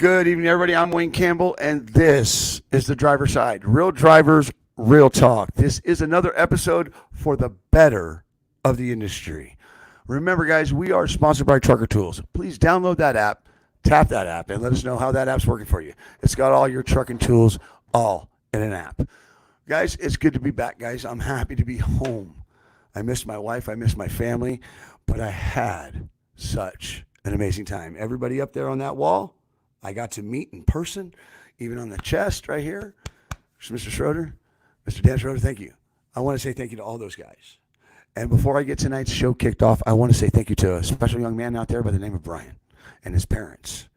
Good evening, everybody. I'm Wayne Campbell, and this is the driver's side. Real drivers, real talk. This is another episode for the better of the industry. Remember, guys, we are sponsored by Trucker Tools. Please download that app, tap that app, and let us know how that app's working for you. It's got all your trucking tools all in an app. Guys, it's good to be back, guys. I'm happy to be home. I missed my wife. I missed my family, but I had such an amazing time. Everybody up there on that wall, I got to meet in person, even on the chest right here. Mr. Schroeder, Mr. Dan Schroeder, thank you. I want to say thank you to all those guys. And before I get tonight's show kicked off, I want to say thank you to a special young man out there by the name of Brian and his parents,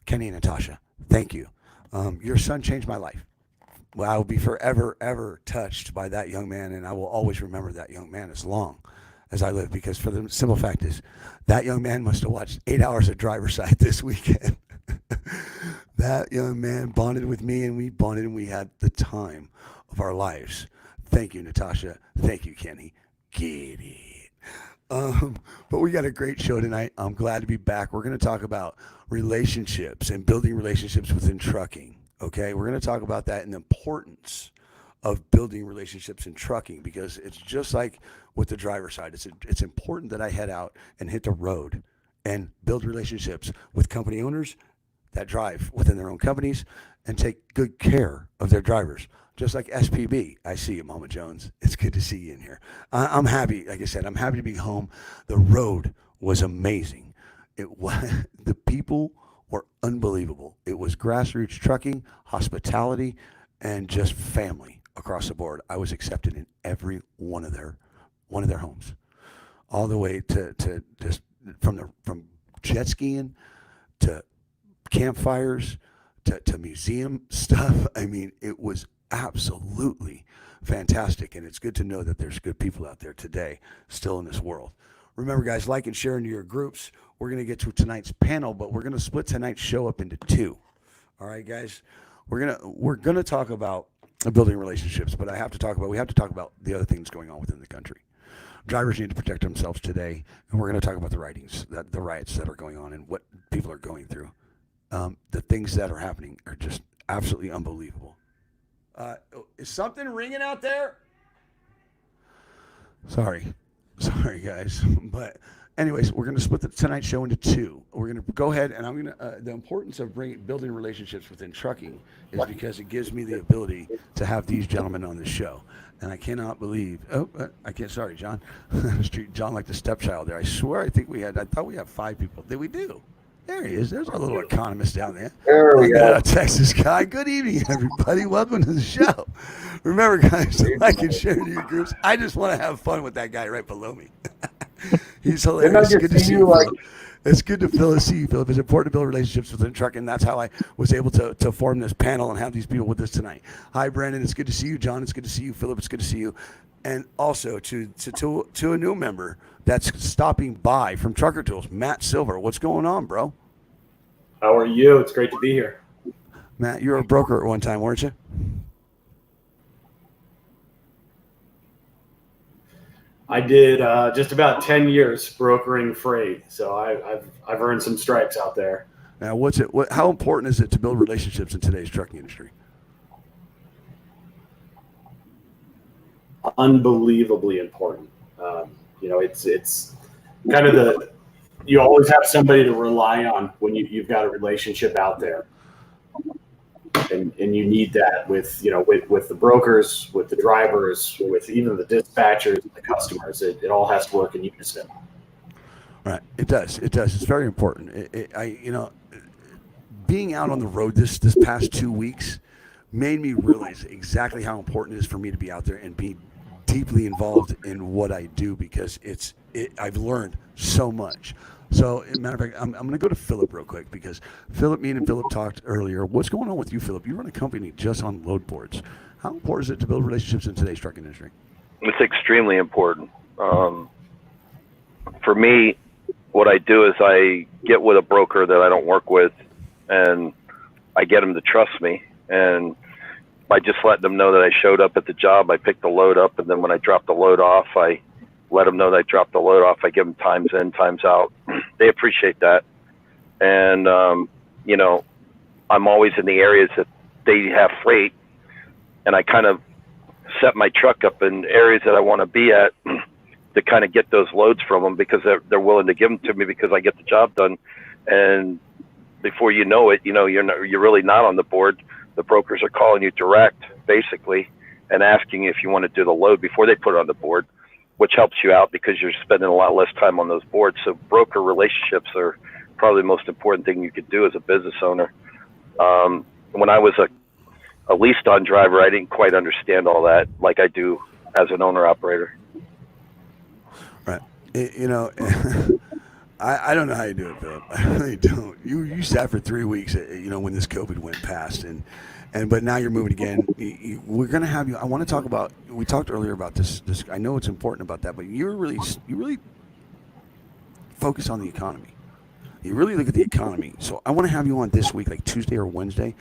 Kenny and Natasha. Thank you. Your son changed my life. Well, I will be forever, ever touched by that young man, and I will always remember that young man as long as I live, because for the simple fact is, that young man must have watched 8 hours of driver's side this weekend. That young man bonded with me, and we bonded, and we had the time of our lives. Thank you, Natasha. Thank you, Kenny. Get it. But we got a great show tonight. I'm glad to be back. We're going to talk about relationships and building relationships within trucking. Okay, we're going to talk about that and the importance of building relationships in trucking, because it's just like with the driver's side. It's important that I head out and hit the road and build relationships with company owners that drive within their own companies and take good care of their drivers. Just like SPB. I see you, Mama Jones. It's good to see you in here. I'm happy. Like I said, I'm happy to be home. The road was amazing. It was, the people were unbelievable. It was grassroots trucking, hospitality, and just family across the board. I was accepted in every one of their homes, all the way to just from jet skiing to campfires to museum stuff. I mean, it was absolutely fantastic, and it's good to know that there's good people out there today still in this world. Remember, guys, like and share into your groups. We're going to get to tonight's panel, but we're going to split tonight's show up into two. All right, guys, we're gonna talk about building relationships, but we have to talk about the other things going on within the country. Drivers need to protect themselves today, and we're going to talk about the riots that are going on and what people are going through. The things that are happening are just absolutely unbelievable. Is something ringing out there? Sorry guys. But anyways, we're going to split tonight's show into two. We're going to go ahead, and I'm going to, the importance of building relationships within trucking is because it gives me the ability to have these gentlemen on the show. And I cannot believe, sorry, John. Treat John like the stepchild there. I swear, I thought we had 5 people. Did we do? There he is. There's our little economist down there. There we go. A Texas guy. Good evening, everybody. Welcome to the show. Remember, guys, like and share to your groups. I just want to have fun with that guy right below me. He's hilarious. It's good to see you. It's good to see you, Philip. It's important to build relationships within trucking. That's how I was able to form this panel and have these people with us tonight. Hi, Brandon. It's good to see you. John, it's good to see you. Philip, it's good to see you. And also to a new member that's stopping by from Trucker Tools, Matt Silver. What's going on, bro? How are you? It's great to be here. Matt, you were a broker at one time, weren't you? I did just about 10 years brokering freight, so I've earned some stripes out there. Now, how important is it to build relationships in today's trucking industry? Unbelievably important. It's kind of you always have somebody to rely on when you've got a relationship out there, and you need that with the brokers, with the drivers, with even the dispatchers, the customers. It all has to work in unison. Right, it does. It's very important. Being out on the road this past 2 weeks made me realize exactly how important it is for me to be out there and be deeply involved in what I do, because I've learned so much. So, as a matter of fact, I'm going to go to Philip real quick, because me and Philip talked earlier. What's going on with you, Philip? You run a company just on load boards. How important is it to build relationships in today's trucking industry? It's extremely important. For me, what I do is I get with a broker that I don't work with, and I get them to trust me. And by just letting them know that I showed up at the job, I picked the load up, and then when I drop the load off, I let them know that I dropped the load off. I give them times in, times out. They appreciate that. And, I'm always in the areas that they have freight, and I kind of set my truck up in areas that I want to be at to kind of get those loads from them, because they're willing to give them to me because I get the job done. And before you know it, you're really not on the board. The brokers are calling you direct, basically, and asking if you want to do the load before they put it on the board, which helps you out because you're spending a lot less time on those boards. So broker relationships are probably the most important thing you could do as a business owner. When I was a leased on driver, I didn't quite understand all that like I do as an owner operator. Right. I don't know how you do it, Philip. I really don't. You sat for 3 weeks, when this COVID went past, but now you're moving again. We're going to have you. I want to talk about. We talked earlier about this. I know it's important about that, but you really focus on the economy. You really look at the economy. So I want to have you on this week, like Tuesday or Wednesday.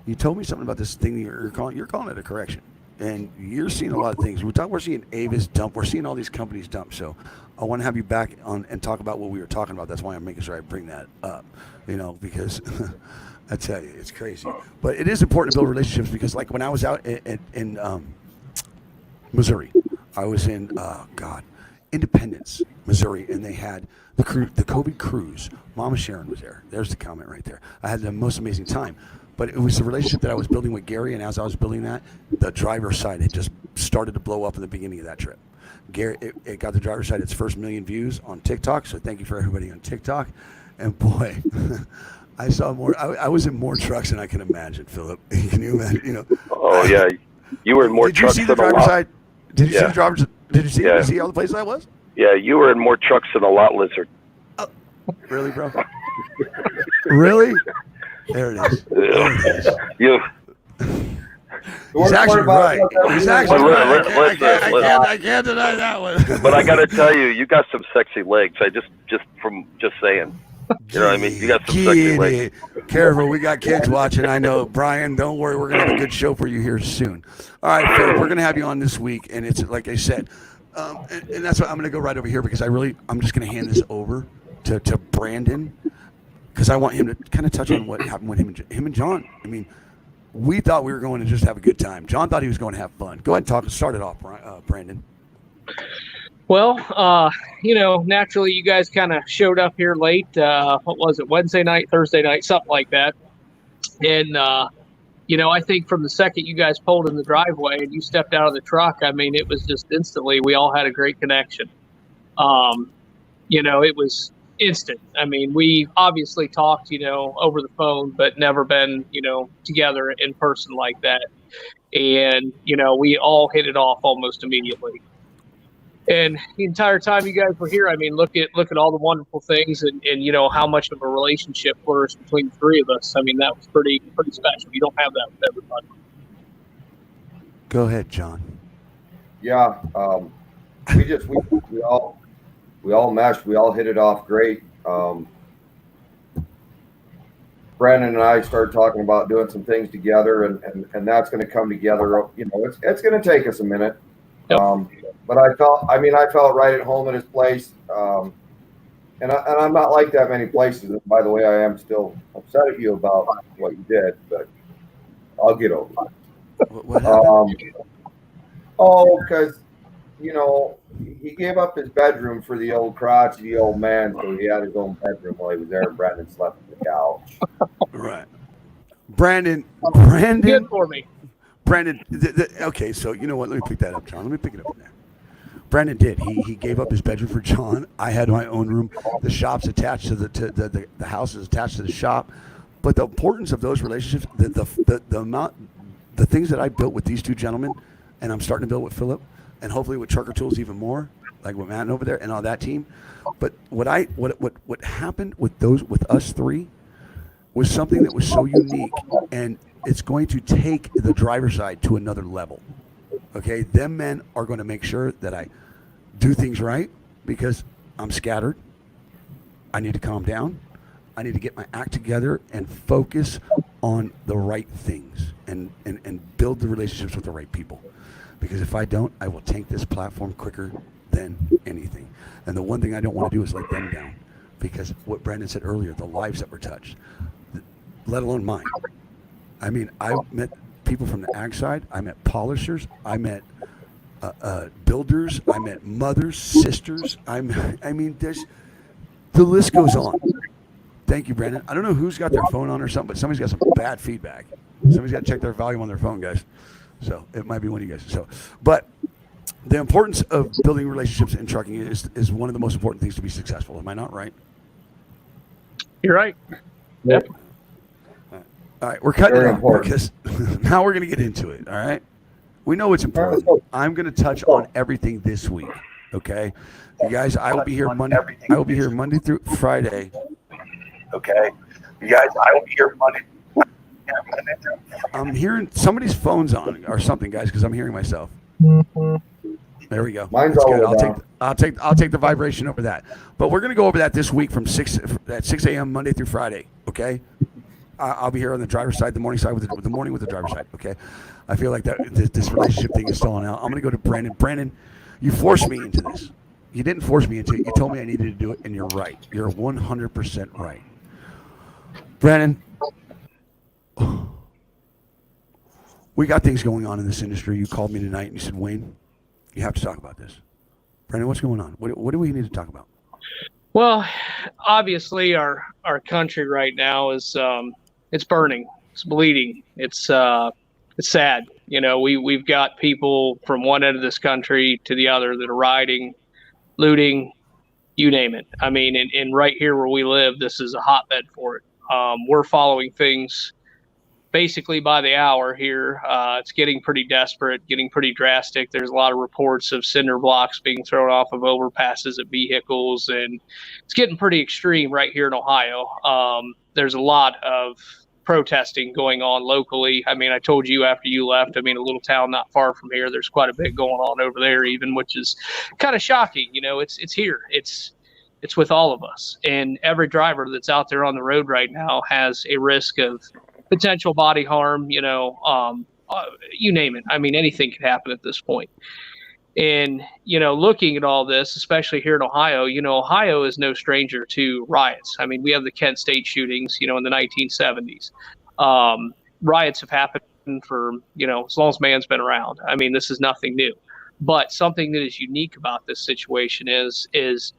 You told me something about this thing you're calling it a correction, and you're seeing a lot of things. We're seeing Avis dump. We're seeing all these companies dump. So I want to have you back on and talk about what we were talking about. That's why I'm making sure I bring that up, because I tell you, it's crazy. But it is important to build relationships, because like when I was out in Missouri, I was in, Independence, Missouri, and they had the COVID cruise. Mama Sharon was there. There's the comment right there. I had the most amazing time. But it was the relationship that I was building with Gary, and as I was building that, the driver's side had just started to blow up in the beginning of that trip. Gary, it got the driver's side its first 1 million views on TikTok, so thank you for everybody on TikTok. And boy, I saw more. I was in more trucks than I can imagine, Philip. Can you imagine? Oh yeah, you were in more trucks than a lot. Did you see the driver's side? Did you see the driver's? Did you see? Yeah. Did you see all the places I was? Yeah, you were in more trucks than a lot lizard. Oh, really, bro? Really? There it is. He's actually right. He's actually right. I can't deny that one. But I got to tell you, you got some sexy legs. Just saying. You know what I mean? You got some sexy legs. Careful, we got kids watching. I know, Brian. Don't worry, we're gonna have a good show for you here soon. All right, Phil, we're gonna have you on this week, and it's like I said, and that's why I'm gonna go right over here, because I'm just gonna hand this over to Brandon, because I want him to kind of touch on what happened with him and John. I mean, we thought we were going to just have a good time. John thought he was going to have fun. Go ahead and start it off, Brandon. Well, naturally you guys kind of showed up here late. What was it? Wednesday night, Thursday night, something like that. And, I think from the second you guys pulled in the driveway and you stepped out of the truck, I mean, it was just instantly, we all had a great connection. It was instant. I mean, we obviously talked, over the phone, but never been, together in person like that. And, we all hit it off almost immediately. And the entire time you guys were here, I mean, look at all the wonderful things and how much of a relationship flourished between the three of us. I mean, that was pretty special. You don't have that with everybody. Go ahead, John. Yeah, we all meshed. We all hit it off great. Brandon and I started talking about doing some things together, and that's going to come together. It's going to take us a minute. Yep. But I felt right at home at his place. And I'm not like that many places. And by the way, I am still upset at you about what you did, but I'll get over it. What happened? Because, he gave up his bedroom for the old crotchety old man, so he had his own bedroom while he was there, and Brandon slept on the couch. Right. Brandon. Good for me. Brandon, okay, so you know what? Let me pick that up, John. Let me pick it up from there. Brandon did. He gave up his bedroom for John. I had my own room. The shop's attached to the house is attached to the shop. But the importance of those relationships, the things that I built with these two gentlemen, and I'm starting to build with Philip, and hopefully with Trucker Tools even more, like with Matt over there and all that team. But what happened with us three was something that was so unique, and it's going to take the driver's side to another level. Okay, them men are going to make sure that I do things right, because I'm scattered. I need to calm down. I need to get my act together and focus on the right things and build the relationships with the right people. Because if I don't, I will tank this platform quicker than anything. And the one thing I don't want to do is let them down, because what Brandon said earlier, the lives that were touched, let alone mine. I mean, I met people from the ag side. I met polishers. I met builders. I met mothers, sisters. I mean, the list goes on. Thank you, Brandon. I don't know who's got their phone on or something, but somebody's got some bad feedback. Somebody's got to check their volume on their phone, guys. So it might be one of you guys. So, but the importance of building relationships in trucking is one of the most important things to be successful. Am I not right? You're right. Yep. All right, we're cutting it off because now we're going to get into it. All right, we know it's important. I'm going to touch on everything this week. Okay, you guys, I will be here Monday. I will be here Monday through Friday. Okay, you guys, I will be here Monday. I'm hearing somebody's phone's on or something, guys, because I'm hearing myself. There we go. Mine's That's all good. the way down. I'll take the vibration over that. But we're going to go over that this week from 6 a.m. Monday through Friday. Okay. I'll be here on the driver's side, the morning side with the morning with the driver's side. Okay. I feel like that this relationship thing is stalling out. I'm going to go to Brandon. Brandon, you forced me into this. You didn't force me into it. You told me I needed to do it, and you're right. You're 100% right. Brandon, we got things going on in this industry. You called me tonight and you said, Wayne, you have to talk about this. Brandon, what's going on? What do we need to talk about? Well, obviously our country right now is it's burning, it's bleeding, it's sad. You know, we've got people from one end of this country to the other that are rioting, looting, you name it. I mean, and right here where we live, this is a hotbed for it. We're following things basically by the hour here. It's getting pretty desperate, getting pretty drastic. There's a lot of reports of cinder blocks being thrown off of overpasses at vehicles, and it's getting pretty extreme right here in Ohio. There's a lot of protesting going on locally. I mean, I told you after you left, I mean, a little town not far from here, there's quite a bit going on over there even, which is kind of shocking. You know, it's here. It's with all of us. And every driver that's out there on the road right now has a risk of potential body harm, you name it. I mean, anything could happen at this point. And, looking at all this, especially here in Ohio, Ohio is no stranger to riots. I mean, we have the Kent State shootings, in the 1970s. Riots have happened for, as long as man's been around. I mean, this is nothing new. But something that is unique about this situation is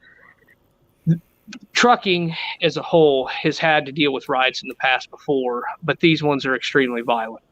trucking as a whole has had to deal with riots in the past before, but these ones are extremely violent.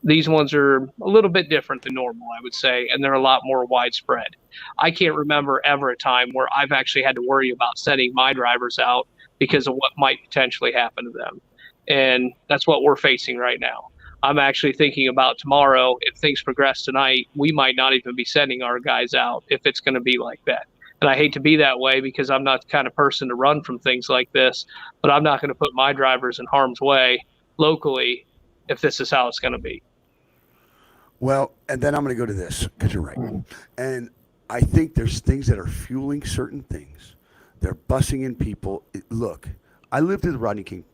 These ones are a little bit different than normal, I would say, and they're a lot more widespread. I can't remember ever a time where I've actually had to worry about sending my drivers out because of what might potentially happen to them. And that's what we're facing right now. I'm actually thinking about tomorrow, if things progress tonight, we might not even be sending our guys out if it's going to be like that. And I hate to be that way because I'm not the kind of person to run from things like this, but I'm not going to put my drivers in harm's way locally if this is how it's going to be. Well, and then I'm going to go to this because you're right. And I think there's things that are fueling certain things. They're bussing in people. Look, I lived through the Rodney King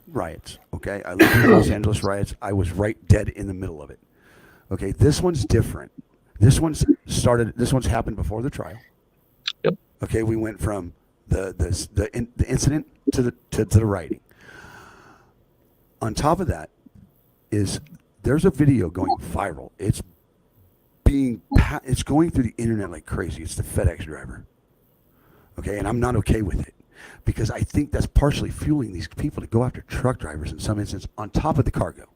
riots, okay? I lived through the Los Angeles riots. I was right dead in the middle of it. Okay, this one's different. This one's happened before the trial. Yep. Okay, we went from the incident to the writing. On top of that there's a video going viral. It's going through the internet like crazy. It's the FedEx driver. Okay, and I'm not okay with it because I think that's partially fueling these people to go after truck drivers in some instance on top of the cargo.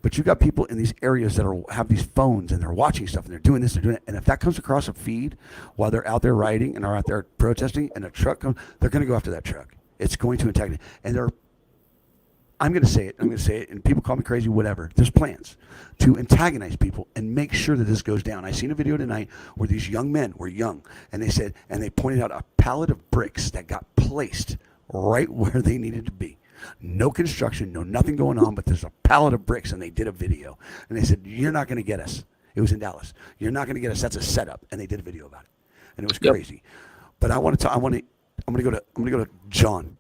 But you got people in these areas that have these phones and they're watching stuff and they're doing this, they're doing it. And if that comes across a feed while they're out there riding and are out there protesting and a truck comes, they're going to go after that truck. It's going to attack it. And I'm going to say it, and people call me crazy, whatever. There's plans to antagonize people and make sure that this goes down. I seen a video tonight where these young men were young, and they pointed out a pallet of bricks that got placed right where they needed to be. No construction, no nothing going on, but there's a pallet of bricks, and they did a video. And they said, "You're not going to get us." It was in Dallas. "You're not going to get us. That's a setup." And they did a video about it, and it was crazy. But I'm going to go to John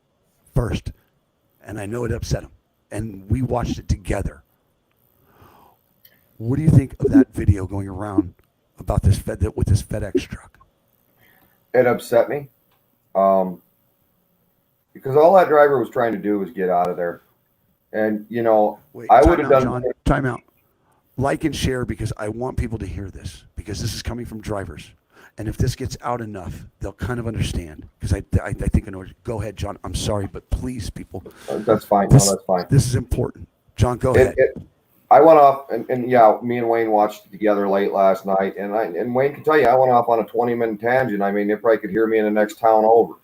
first, and I know it upset him, and we watched it together. What do you think of that video going around about this with this FedEx truck? It upset me. Because all that driver was trying to do was get out of there. And, you know, Wait, I would have done. John, time out. Like and share, because I want people to hear this, because this is coming from drivers. And if this gets out enough, they'll kind of understand. Because I think I know. Go ahead, John. I'm sorry, but please, people. That's fine. This, no, that's fine. This is important. John, go ahead. I went off, and yeah, me and Wayne watched it together late last night. And Wayne can tell you, I went off on a 20-minute tangent. I mean, they probably could hear me in the next town over.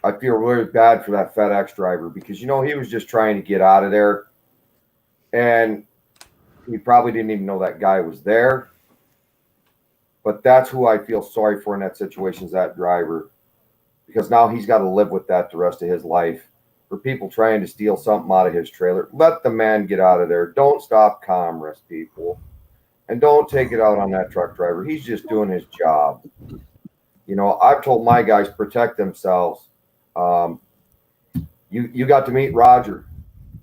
I feel really bad for that FedEx driver because, you know, he was just trying to get out of there. And he probably didn't even know that guy was there. But that's who I feel sorry for in that situation, is that driver. Because now he's got to live with that the rest of his life. For people trying to steal something out of his trailer, let the man get out of there. Don't stop commerce, people. And don't take it out on that truck driver. He's just doing his job. You know, I've told my guys protect themselves. You got to meet Roger,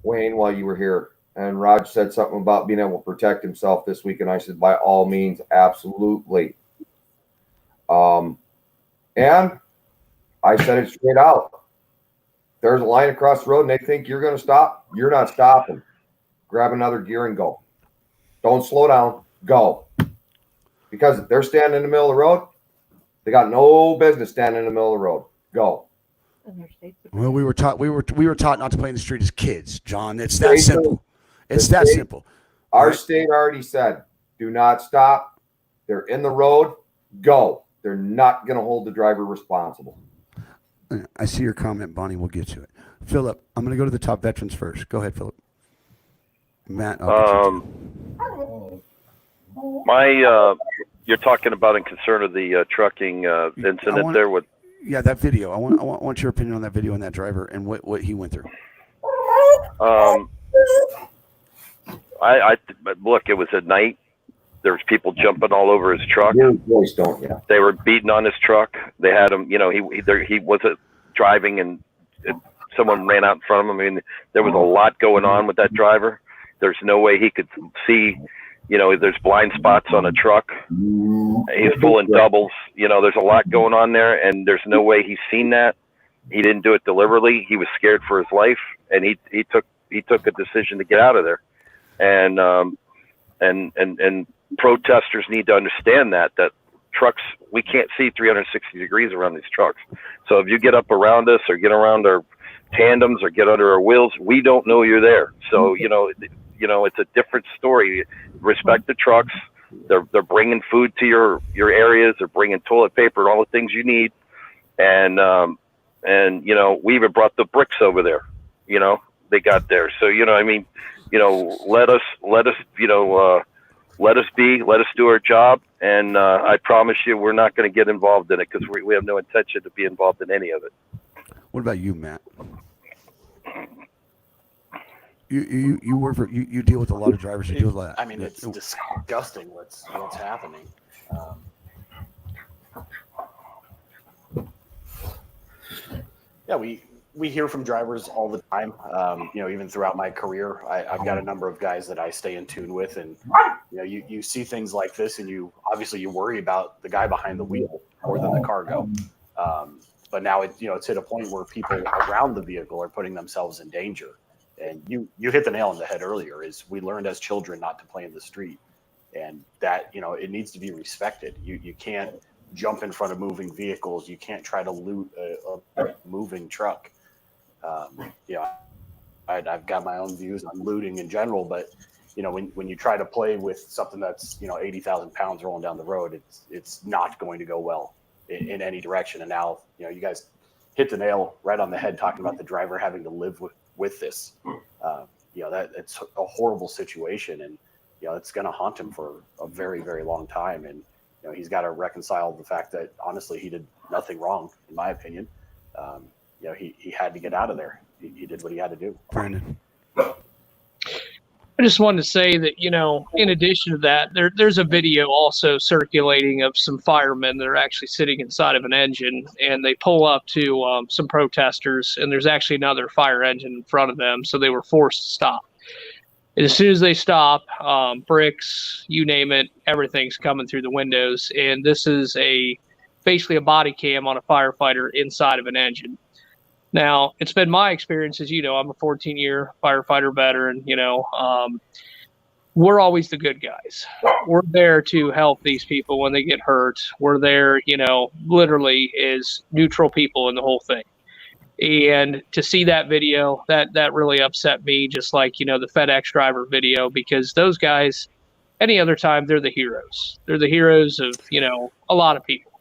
Wayne, while you were here. And Raj said something about being able to protect himself this week. And I said, by all means, absolutely. And I said it straight out. There's a line across the road and they think you're going to stop. You're not stopping. Grab another gear and go. Don't slow down. Go. Because if they're standing in the middle of the road, they got no business standing in the middle of the road. Go. Well, we were taught not to play in the street as kids, John. It's that simple. It's that simple. Our state already said, do not stop. They're in the road. Go. They're not going to hold the driver responsible. I see your comment, Bonnie. We'll get to it. Philip, I'm going to go to the top veterans first. Go ahead, Philip. Matt. You're talking about in concern of the trucking incident there with. Yeah, that video. I want your opinion on that video and that driver and what he went through. Look, it was at night. There was people jumping all over his truck. Your voice don't, yeah. They were beating on his truck. They had him, you know, he wasn't driving and someone ran out in front of him. I mean, there was a lot going on with that driver. There's no way he could see, you know, there's blind spots on a truck. He's pulling doubles. You know, there's a lot going on there, and there's no way he's seen that. He didn't do it deliberately. He was scared for his life, and he took a decision to get out of there. And protesters need to understand that trucks, we can't see 360 degrees around these trucks. So if you get up around us or get around our tandems or get under our wheels, we don't know you're there. So, you know, it's a different story. Respect the trucks. They're bringing food to your areas. They're bringing toilet paper and all the things you need. And you know, we even brought the bricks over there. You know, they got there. So, you know, I mean, you know, let us, you know, let us do our job. And I promise you, we're not going to get involved in it because we have no intention to be involved in any of it. What about you, Matt? You work for you deal with a lot of drivers. You deal with that. I mean, it's disgusting what's happening. Yeah, we hear from drivers all the time. You know, even throughout my career, I've got a number of guys that I stay in tune with, and you know, you see things like this, and you worry about the guy behind the wheel more than the cargo. But now it's hit a point where people around the vehicle are putting themselves in danger. And you hit the nail on the head earlier. Is we learned as children not to play in the street, and that, you know, it needs to be respected. You can't jump in front of moving vehicles. You can't try to loot a moving truck. You know, I've got my own views on looting in general, but you know, when you try to play with something that's, you know, 80,000 pounds rolling down the road, it's not going to go well in any direction. And now, you know, you guys hit the nail right on the head talking about the driver having to live with this. You know, that it's a horrible situation, and you know, it's going to haunt him for a very, very long time. And you know, he's got to reconcile the fact that honestly he did nothing wrong, in my opinion. You know, he had to get out of there. He did what he had to do. Brandon. I just wanted to say that, you know, in addition to that, there's a video also circulating of some firemen that are actually sitting inside of an engine, and they pull up to some protesters, and there's actually another fire engine in front of them, so they were forced to stop. And as soon as they stop, bricks, you name it, everything's coming through the windows, and this is basically a body cam on a firefighter inside of an engine. Now, it's been my experience, as you know, I'm a 14-year firefighter veteran, we're always the good guys. We're there to help these people when they get hurt. We're there, literally as neutral people in the whole thing. And to see that video, that really upset me, just like, the FedEx driver video, because those guys, any other time, they're the heroes. They're the heroes of, a lot of people.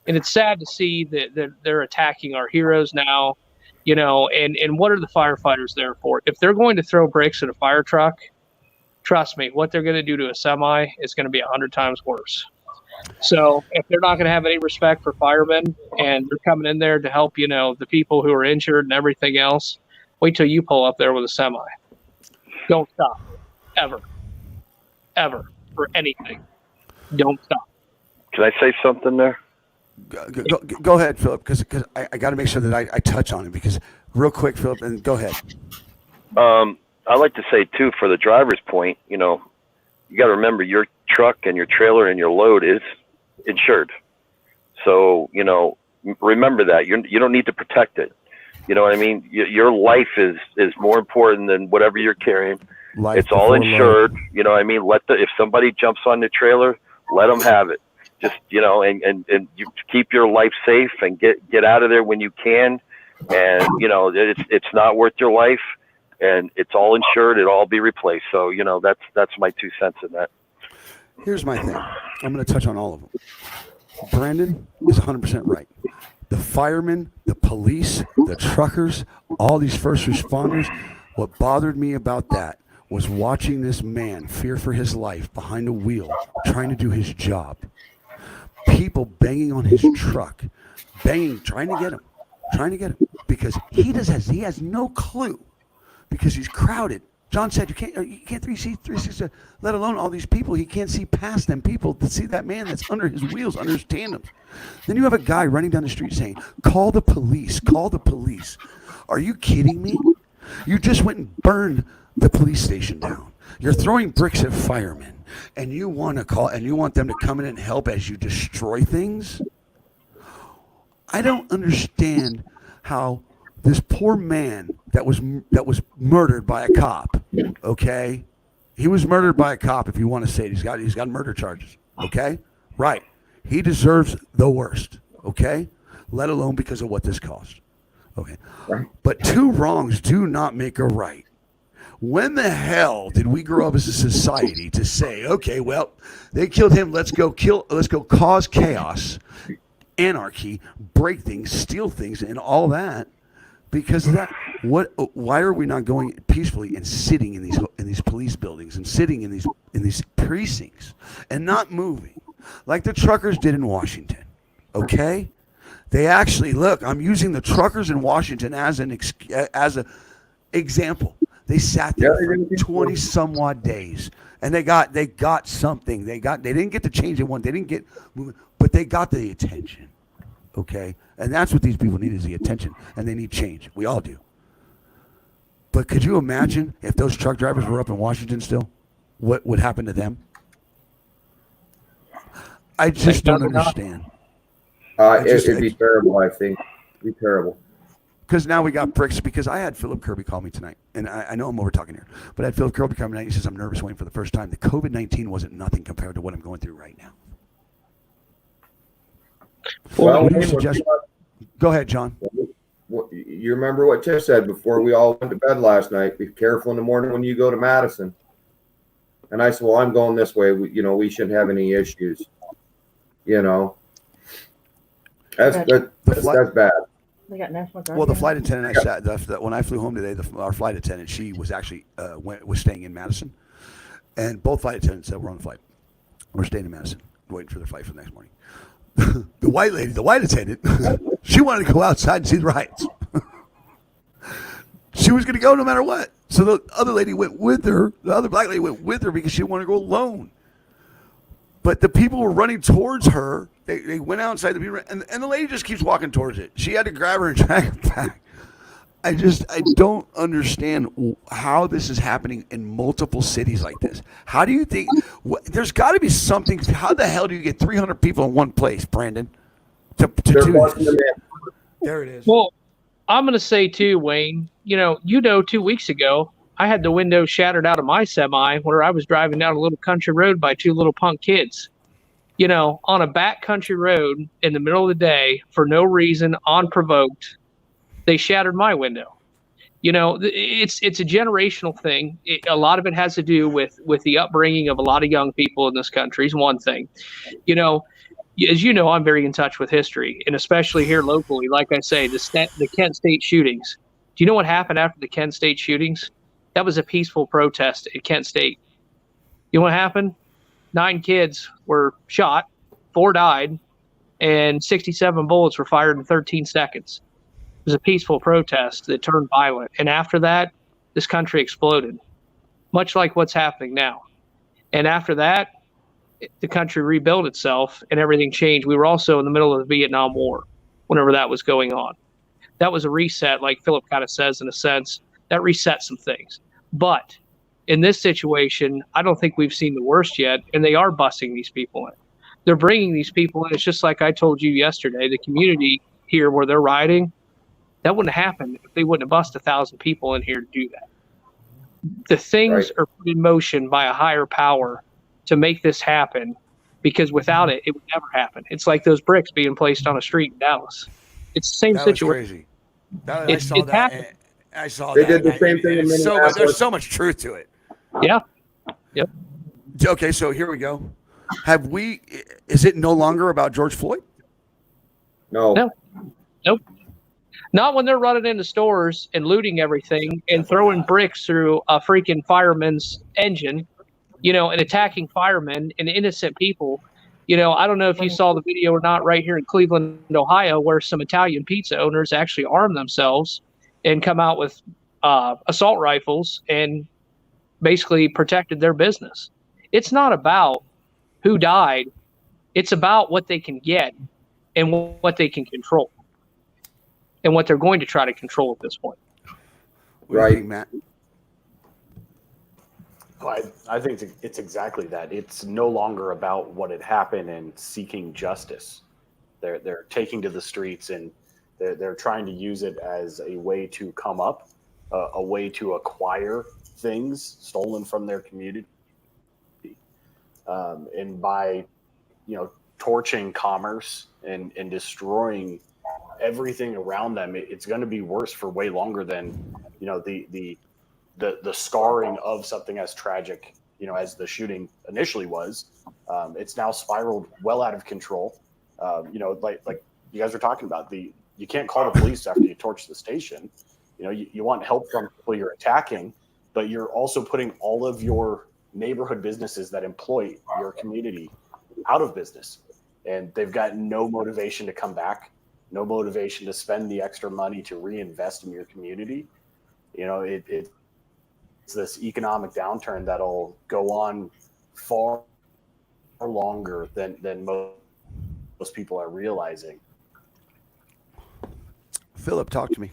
And it's sad to see that they're attacking our heroes now, and what are the firefighters there for? If they're going to throw bricks at a fire truck, trust me, what they're going to do to a semi is going to be 100 times worse. So if they're not going to have any respect for firemen and they're coming in there to help, the people who are injured and everything else, wait till you pull up there with a semi. Don't stop. Ever. Ever. For anything. Don't stop. Can I say something there? Go ahead, Philip, because I got to make sure that I touch on it, because real quick, Philip, and go ahead. I like to say, too, for the driver's point, you got to remember your truck and your trailer and your load is insured. So, remember that. You don't need to protect it. You know what I mean? Your life is more important than whatever you're carrying. It's all insured. Load. You know what I mean? If somebody jumps on the trailer, let them have it. Just, and you keep your life safe and get out of there when you can. And, it's not worth your life. And it's all insured. It'll all be replaced. So, that's my 2 cents in that. Here's my thing. I'm going to touch on all of them. Brandon is 100% right. The firemen, the police, the truckers, all these first responders, what bothered me about that was watching this man fear for his life behind a wheel, trying to do his job. People banging on his truck, trying to get him, because he has no clue. Because he's crowded. John said you can't 360, let alone all these people. He can't see past them people to see that man that's under his wheels, under his tandems. Then you have a guy running down the street saying, call the police, call the police. Are you kidding me? You just went and burned the police station down. You're throwing bricks at firemen, and you want them to come in and help as you destroy things? I don't understand how this poor man that was murdered by a cop, okay? He was murdered by a cop, if you want to say it. He's got murder charges, okay? Right. He deserves the worst, okay? Let alone because of what this cost, okay? Right. But two wrongs do not make a right. When the hell did we grow up as a society to say, okay, well, they killed him, let's go cause chaos, anarchy, break things, steal things, and all that? Because of that, why are we not going peacefully and sitting in these police buildings and sitting in these precincts and not moving like the truckers did in Washington? Okay, they actually I'm using the truckers in Washington as an example. They sat there for 20 some odd days, and they got something. They didn't get the change they wanted. They didn't get, but they got the attention. Okay, and that's what these people need, is the attention, and they need change. We all do. But could you imagine if those truck drivers were up in Washington still? What would happen to them? I just don't understand. It'd be terrible, I think. It'd be terrible. Because now we got bricks, because I had Philip Kirby call me tonight, and I know I'm over talking here, but I had Philip Kirby come tonight. He says, I'm nervous waiting for the first time. The COVID-19 wasn't nothing compared to what I'm going through right now. Well, what do you suggest? Go ahead, John. You remember what Tiff said before we all went to bed last night? Be careful in the morning when you go to Madison. And I said, well, I'm going this way. We shouldn't have any issues. That's bad. They got National Guard. Well, the flight attendant when I flew home today, our flight attendant, she was actually was staying in Madison, and both flight attendants that were on the flight were staying in Madison, waiting for their flight for the next morning. The white lady, the white attendant, she wanted to go outside and see the riots. She was going to go no matter what. So the other lady went with her. The other black lady went with her because she didn't want to go alone. But the people were running towards her. They went outside the people, and the lady just keeps walking towards it. She had to grab her and drag her back. I don't understand how this is happening in multiple cities like this. How do you think? There's got to be something. How the hell do you get 300 people in one place, Brandon? To do this? There it is. Well, I'm going to say too, Wayne, 2 weeks ago, I had the window shattered out of my semi where I was driving down a little country road by two little punk kids, on a back country road in the middle of the day for no reason, unprovoked. They shattered my window. It's a generational thing. A lot of it has to do with the upbringing of a lot of young people in this country is one thing. As you know, I'm very in touch with history, and especially here locally. Like I say, the Kent State shootings. Do you know what happened after the Kent State shootings? That was a peaceful protest at Kent State. You know what happened? 9 kids were shot, 4 died, and 67 bullets were fired in 13 seconds. It was a peaceful protest that turned violent. And after that, this country exploded, much like what's happening now. And after that, the country rebuilt itself and everything changed. We were also in the middle of the Vietnam War whenever that was going on. That was a reset, like Philip kind of says, in a sense. That reset some things. But in this situation, I don't think we've seen the worst yet, and they are busing these people in. They're bringing these people in. It's just like I told you yesterday, the community here where they're riding, that wouldn't have happened if they wouldn't have bused 1,000 people in here to do that. The things are put in motion by a higher power to make this happen, because without it, it would never happen. It's like those bricks being placed on a street in Dallas. It's the same situation. I saw that. I saw They that. did the same thing in Minneapolis. There's so much truth to it. Yeah. Yep. Okay, so here we go. Is it no longer about George Floyd? No. Nope. Not when they're running into stores and looting everything and throwing bricks through a freaking fireman's engine, and attacking firemen and innocent people. I don't know if you saw the video or not right here in Cleveland, Ohio, where some Italian pizza owners actually armed themselves and come out with assault rifles and basically protected their business. It's not about who died. It's about what they can get and what they can control and what they're going to try to control at this point. What do you think, Matt? I think it's exactly that. It's no longer about what had happened and seeking justice. They're taking to the streets and they're trying to use it as a way to come up, a way to acquire things stolen from their community, and by torching commerce and destroying everything around them, it's going to be worse for way longer than the scarring of something as tragic, as the shooting initially was. It's now spiraled well out of control. Like you guys were talking about, you can't call the police after you torch the station. You want help from people you're attacking, but you're also putting all of your neighborhood businesses that employ your community out of business, and they've got no motivation to come back, no motivation to spend the extra money to reinvest in your community. It's this economic downturn that'll go on far longer than most people are realizing. Philip, talk to me.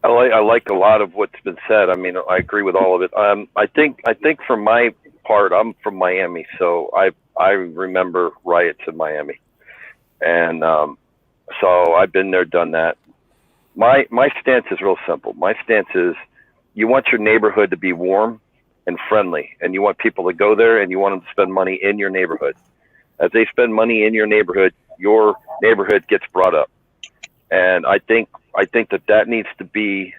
I like a lot of what's been said. I mean, I agree with all of it. I think for my part, I'm from Miami, so I remember riots in Miami, and so I've been there, done that. My stance is real simple. My stance is, you want your neighborhood to be warm and friendly, and you want people to go there, and you want them to spend money in your neighborhood. As they spend money in your neighborhood gets brought up, and I think that needs to be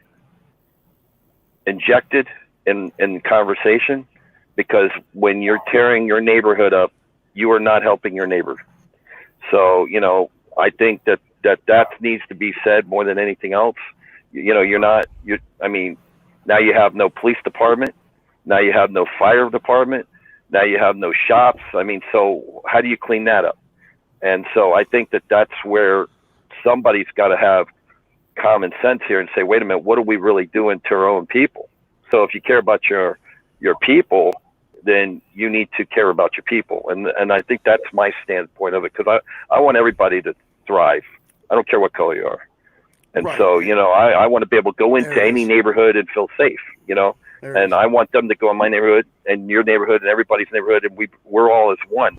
injected in conversation, because when you're tearing your neighborhood up, you are not helping your neighbor. So I think that needs to be said more than anything else. Now you have no police department. Now you have no fire department. Now you have no shops. So how do you clean that up? And so I think that's where somebody's got to have common sense here and say, wait a minute, what are we really doing to our own people? So if you care about your people, then you need to care about your people. And I think that's my standpoint of it, because I want everybody to thrive. I don't care what color you are. And right. So, I want to be able to go into any neighborhood and feel safe, and I want them to go in my neighborhood and your neighborhood and everybody's neighborhood, and we're all as one.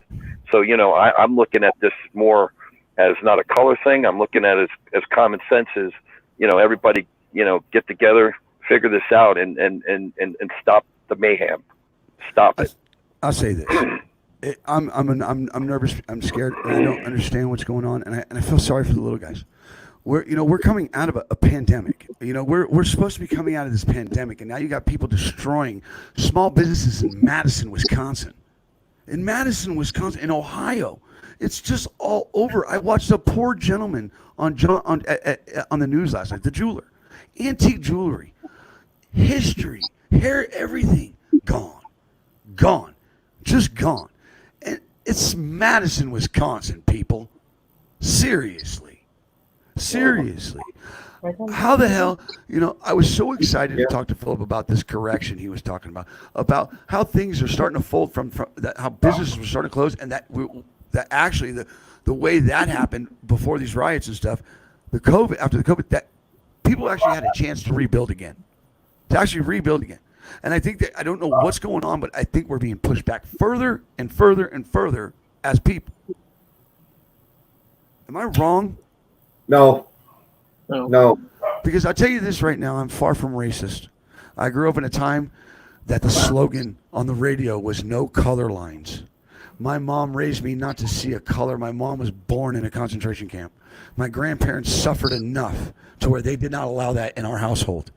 So, I'm looking at this more as not a color thing. I'm looking at it as common sense. Is, everybody, get together, figure this out, and stop the mayhem. Stop it. I'll say this. I'm nervous. I'm scared. And I don't understand what's going on, and I feel sorry for the little guys. We're coming out of a pandemic. We're supposed to be coming out of this pandemic, and now you got people destroying small businesses in Madison, Wisconsin. In Ohio. It's just all over. I watched a poor gentleman on the news last night, the jeweler. Antique jewelry, history, hair, everything gone, just gone. And it's Madison, Wisconsin, people. Seriously. How the hell, I was so excited to talk to Philip about this correction he was talking about how things are starting to fold from that, how businesses were starting to close, and that actually the way that happened before these riots and stuff, after the COVID, that people actually had a chance to rebuild again. And I think that, I don't know what's going on, but I think we're being pushed back further and further and further as people. Am I wrong? No. Because I'll tell you this right now, I'm far from racist. I grew up in a time that the slogan on the radio was no color lines. My mom raised me not to see a color. My mom was born in a concentration camp. My grandparents suffered enough to where they did not allow that in our household.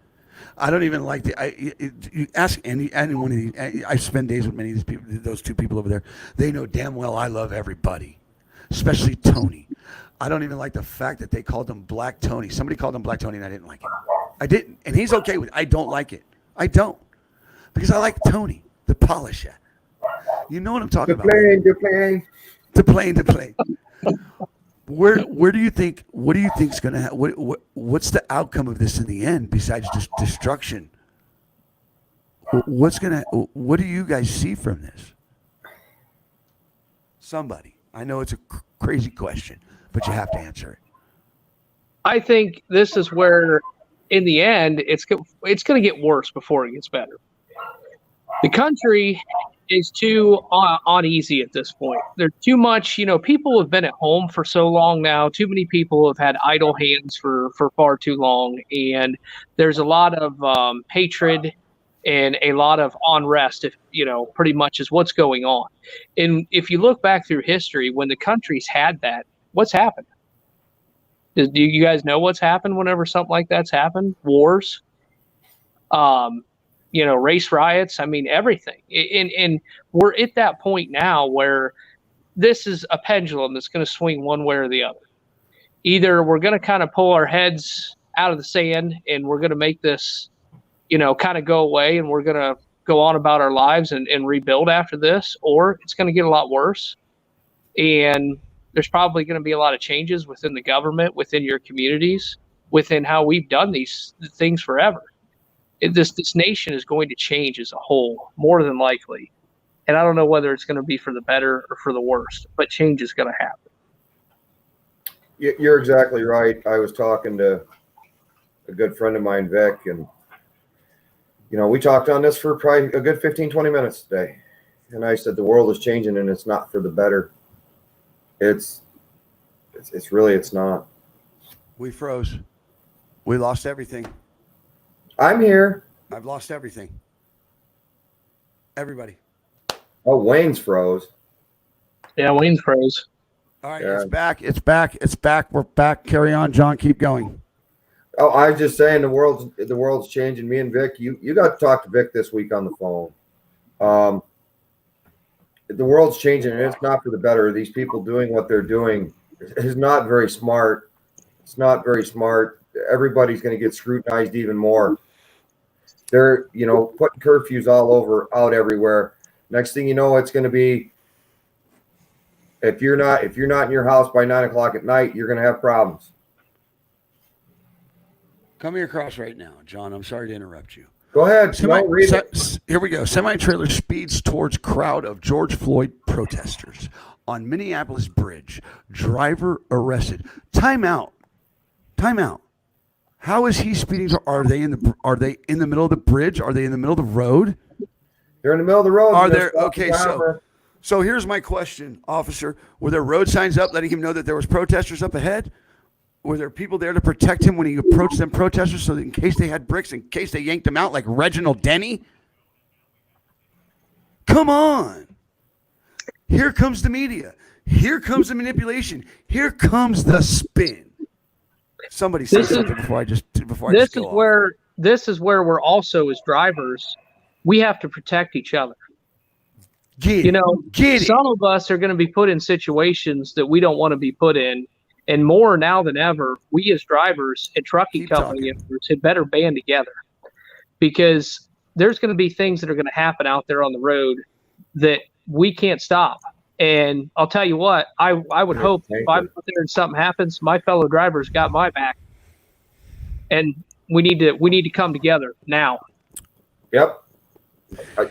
I don't even like you ask any one of these. I spend days with many of these people, those two people over there. They know damn well I love everybody, especially Tony. I don't even like the fact that they called him Black Tony. Somebody called him Black Tony, and I didn't like it. I didn't, and he's okay with it. I don't like it. I don't, because I like Tony, the polisher. You know what I'm talking about? The plane. Where do you think? What do you think's going to happen? What's the outcome of this in the end besides just destruction? What do you guys see from this? Somebody. I know it's a crazy question, but you have to answer it. I think this is where, in the end, it's going to get worse before it gets better. The country is too uneasy at this point. There's too much, people have been at home for so long now. Too many people have had idle hands for far too long. And there's a lot of hatred and a lot of unrest, pretty much is what's going on. And if you look back through history, when the country's had that, what's happened? Do you guys know what's happened whenever something like that's happened? Wars, race riots. I mean, everything. And we're at that point now where this is a pendulum that's going to swing one way or the other. Either we're going to kind of pull our heads out of the sand and we're going to make this, kind of go away, and we're going to go on about our lives and rebuild after this, or it's going to get a lot worse. And there's probably going to be a lot of changes within the government, within your communities, within how we've done these things forever. This nation is going to change as a whole, more than likely. And I don't know whether it's going to be for the better or for the worst, but change is going to happen. You're exactly right. I was talking to a good friend of mine, Vic, and we talked on this for probably a good 15, 20 minutes today. And I said, the world is changing and it's not for the better. It's not. We froze. We lost everything. I'm here. I've lost everything. Everybody. Oh, Wayne's froze. Yeah, Wayne's froze. All right, yeah. It's back. We're back. Carry on, John. Keep going. Oh, I was just saying the world's changing. Me and Vic, you got to talk to Vic this week on the phone. The world's changing, and it's not for the better. These people doing what they're doing is not very smart. It's not very smart. Everybody's going to get scrutinized even more. They're, putting curfews out everywhere. Next thing you know, it's going to be, if you're not in your house by 9:00 at night, you're going to have problems. Come here across right now, John. I'm sorry to interrupt you. Go ahead. Here we go. Semi-trailer speeds towards crowd of George Floyd protesters on Minneapolis Bridge. Driver arrested. Time out. How is he speeding? Are they in the middle of the bridge? Are they in the middle of the road? They're in the middle of the road. Are there? Okay, So here's my question, officer. Were there road signs up letting him know that there was protesters up ahead? Were there people there to protect him when he approached them protesters so that in case they had bricks, in case they yanked him out like Reginald Denny? Come on. Here comes the media. Here comes the manipulation. Here comes the spin. Somebody say something before I just go off. This is where we're also, as drivers, we have to protect each other. Some of us are going to be put in situations that we don't want to be put in, and more now than ever, we as drivers and trucking company owners had better band together, because there's going to be things that are going to happen out there on the road that we can't stop. And I'll tell you what, I would hope if I'm out there and something happens, my fellow drivers got my back, and we need to come together now. Yep.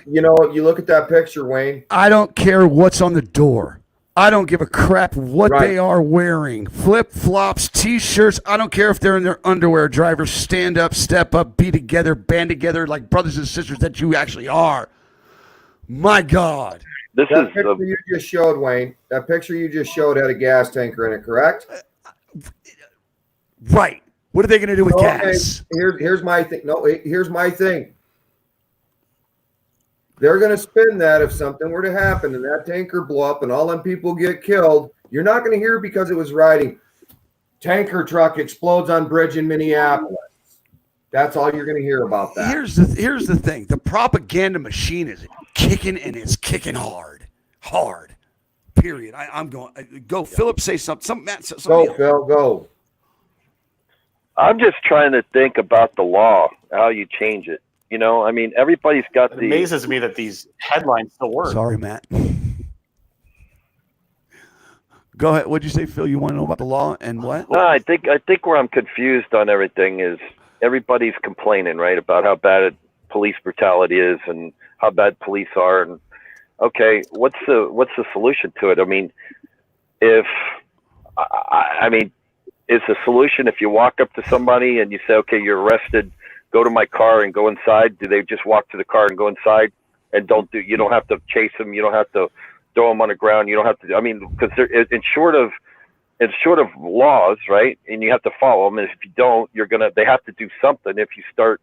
You look at that picture, Wayne. I don't care what's on the door. I don't give a crap what they are wearing. Flip-flops, T-shirts. I don't care if they're in their underwear. Drivers, stand up, step up, be together, band together like brothers and sisters that you actually are. My God. That picture you just showed, Wayne, that picture you just showed had a gas tanker in it, correct? Right. What are they going to do with gas? Here's my thing. No, here's my thing. They're going to spin that if something were to happen and that tanker blow up and all them people get killed. You're not going to hear because it was riding. Tanker truck explodes on bridge in Minneapolis. That's all you're going to hear about that. Here's the thing. The propaganda machine is kicking, and it's kicking hard. Period. I'm going. Go, Philip. Say something. Matt. Go, Phil. Go. I'm just trying to think about the law, how you change it. Everybody's got It amazes me that these headlines still work. Sorry, Matt. Go ahead. What'd you say, Phil? You want to know about the law and what? No, I think where I'm confused on everything is everybody's complaining, right, about how bad police brutality is and how bad police are. And okay, what's the solution to it? Is the solution if you walk up to somebody and you say, okay, you're arrested, go to my car and go inside? Do they just walk to the car and go inside and you don't have to chase them, you don't have to throw them on the ground, you don't have to, because it's short of laws, right? And you have to follow them. And if you don't, they have to do something. If you start,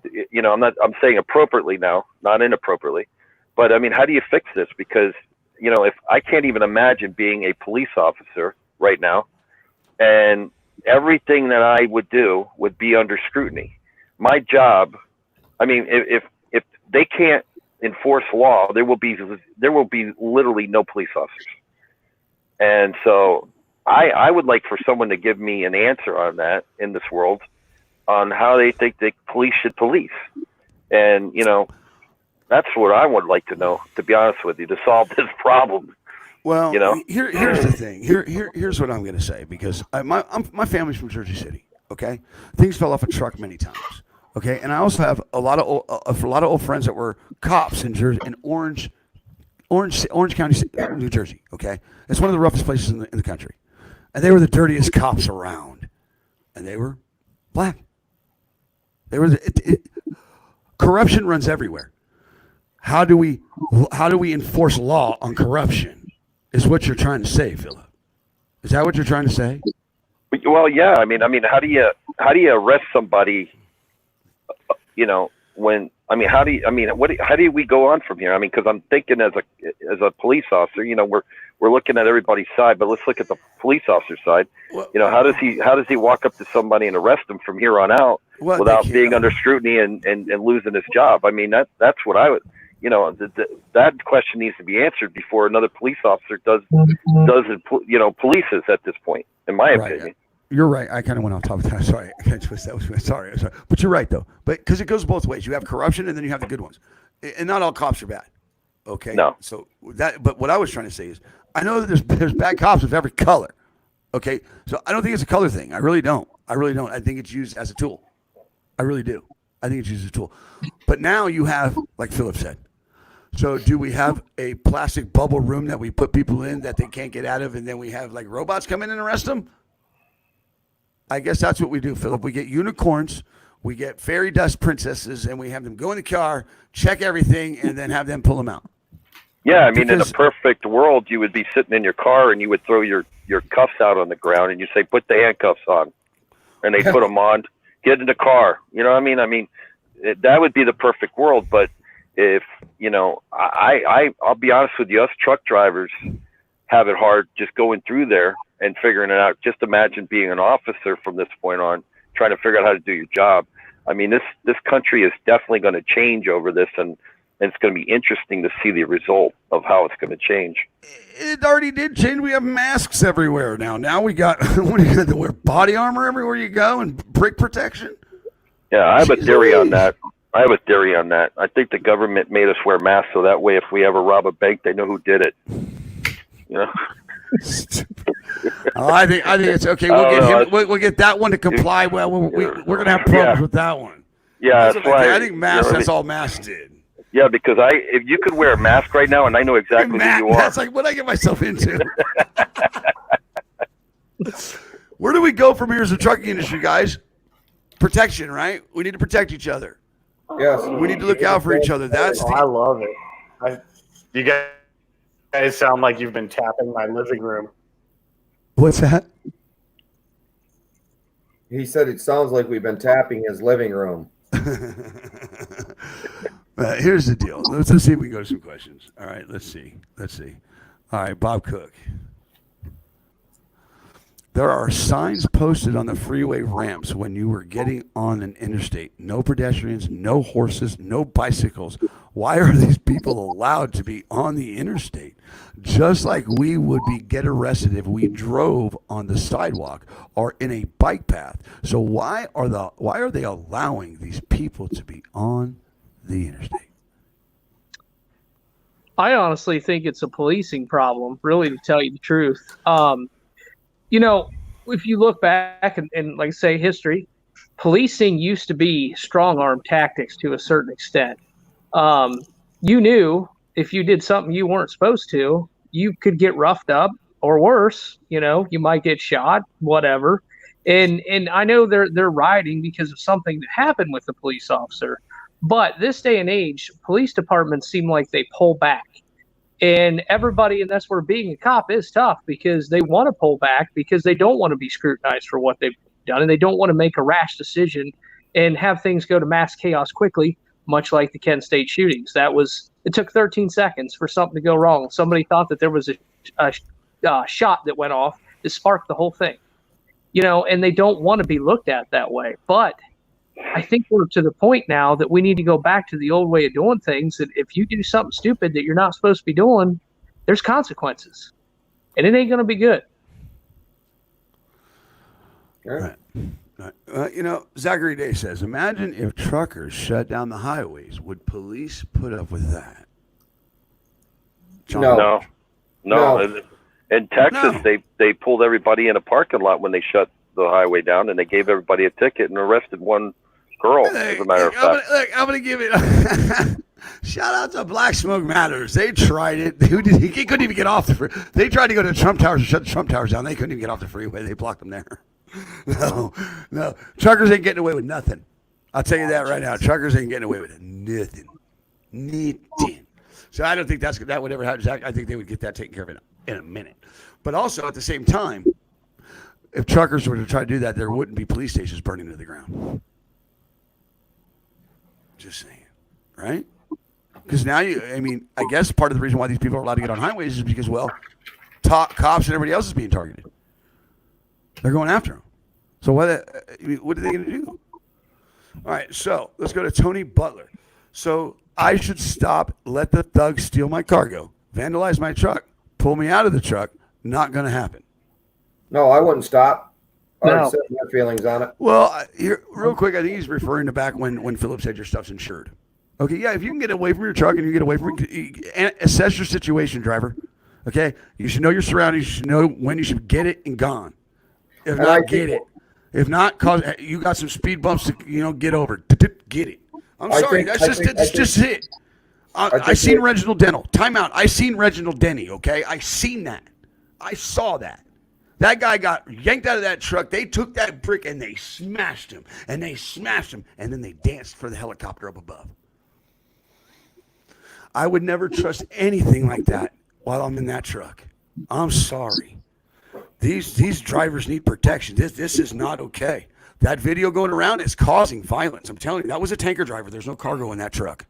I'm saying appropriately now, not inappropriately, but how do you fix this? Because, if I can't even imagine being a police officer right now, and everything that I would do would be under scrutiny. My job, if they can't enforce law, there will be literally no police officers. And so I would like for someone to give me an answer on that in this world, on how they think the police should police. And, that's what I would like to know, to be honest with you, to solve this problem. Well, here's the thing. Here's what I'm going to say, because my family's from Jersey City. Okay, things fell off a truck many times. Okay, and I also have a lot of old friends that were cops in Jersey, in Orange County, New Jersey. Okay, it's one of the roughest places in the country, and they were the dirtiest cops around, and they were black. Corruption runs everywhere. How do we enforce law on corruption? Is what you're trying to say, Philip? Is that what you're trying to say? Well, yeah. How do you arrest somebody? How do we go on from here? Because I'm thinking as a police officer, we're looking at everybody's side, but let's look at the police officer's side. Well, how does he walk up to somebody and arrest them from here on out without being under scrutiny and losing his job? That's what I would. That question needs to be answered before another police officer polices at this point, in my opinion. You're right. I kind of went off top of that. Sorry. I can't twist that. Sorry. But you're right, though. But because it goes both ways. You have corruption and then you have the good ones. And not all cops are bad. Okay? No. So but what I was trying to say is, I know that there's bad cops of every color. Okay? So I don't think it's a color thing. I really don't. I think it's used as a tool. I really do. I think it's used as a tool. But now you have, like Philip said, so do we have a plastic bubble room that we put people in that they can't get out of, and then we have like robots come in and arrest them? I guess that's what we do, Philip. We get unicorns, we get fairy dust princesses, and we have them go in the car, check everything, and then have them pull them out. Yeah, I mean, in a Because- perfect world, you would be sitting in your car and you would throw your cuffs out on the ground and you say, "Put the handcuffs on," and they put them on. Get in the car. You know what I mean? That would be the perfect world. But if I'll be honest with you, us truck drivers have it hard just going through there and figuring it out. Just imagine being an officer from this point on, trying to figure out how to do your job. I mean, this country is definitely going to change over this, and it's going to be interesting to see the result of how it's going to change. It already did change. We have masks everywhere now. Now we got what do you have to wear? Body armor everywhere you go and brick protection. Yeah, I have a theory on that. I think the government made us wear masks so that way if we ever rob a bank, they know who did it. You know? I think it's okay. We'll get that one to comply. Well, we're going to have problems with that one. Yeah, that's why. I think masks. That's all masks did. Yeah, because if you could wear a mask right now, and I know exactly who you are. That's like what I get myself into. Where do we go from here as a trucking industry, guys? Protection, right? We need to protect each other. Yes. We need to look out for each other. That's I love it. You guys sound like you've been tapping my living room. What's that? He said it sounds like we've been tapping his living room. Here's the deal. Let's see if we can go to some questions. All right, let's see. All right, Bob Cook. There are signs posted on the freeway ramps when you were getting on an interstate. No pedestrians, no horses, no bicycles. Why are these people allowed to be on the interstate? Just like we would get arrested if we drove on the sidewalk or in a bike path. So why are they allowing these people to be on the interstate? I honestly think it's a policing problem, really, to tell you the truth. If you look back and like say history, policing used to be strong arm tactics to a certain extent. You knew if you did something you weren't supposed to, you could get roughed up or worse, you might get shot, whatever. And I know they're rioting because of something that happened with the police officer. But this day and age, police departments seem like they pull back. And everybody, and that's where being a cop is tough, because they want to pull back because they don't want to be scrutinized for what they've done, and they don't want to make a rash decision and have things go to mass chaos quickly, much like the Kent State shootings. It took 13 seconds for something to go wrong. Somebody thought that there was a shot that went off that sparked the whole thing, and they don't want to be looked at that way. But I think we're to the point now that we need to go back to the old way of doing things, that if you do something stupid that you're not supposed to be doing, there's consequences. And it ain't going to be good. Right. Zachary Day says, imagine if truckers shut down the highways. Would police put up with that? No. No. In Texas, they pulled everybody in a parking lot when they shut the highway down, and they gave everybody a ticket and arrested one girl, as a matter of fact. I'm going to give it shout out to Black Smoke Matters. They tried it. He couldn't even get off the freeway. They tried to go to the Trump Towers and shut the Trump Towers down. They couldn't even get off the freeway. They blocked them there. No. Truckers ain't getting away with nothing. I'll tell you that right now. Truckers ain't getting away with nothing. So I don't think that would ever happen. I think they would get that taken care of in a minute. But also at the same time, if truckers were to try to do that, there wouldn't be police stations burning to the ground. Just saying, right? Because now I guess part of the reason why these people are allowed to get on highways is because, cops and everybody else is being targeted. They're going after them. So what are they going to do? All right, so let's go to Tony Butler. So I should stop, let the thugs steal my cargo, vandalize my truck, pull me out of the truck. Not going to happen. No, I wouldn't stop. I No. already said my feelings on it. Well, here, real quick, I think he's referring to back when Philip said your stuff's insured. Okay, yeah, if you can get away from your truck and you get away from it, assess your situation, driver. Okay, you should know your surroundings. You should know when you should get it and gone. If And I not, get think- it. If not, cause you got some speed bumps to get over. Get it. I'm sorry. That's just it. I seen Reginald Denny. Time out. I seen Reginald Denny. Okay, I seen that. I saw that. That guy got yanked out of that truck. They took that brick and they smashed him. And then they danced for the helicopter up above. I would never trust anything like that while I'm in that truck. I'm sorry. These drivers need protection. This is not okay. That video going around is causing violence. I'm telling you, that was a tanker driver. There's no cargo in that truck.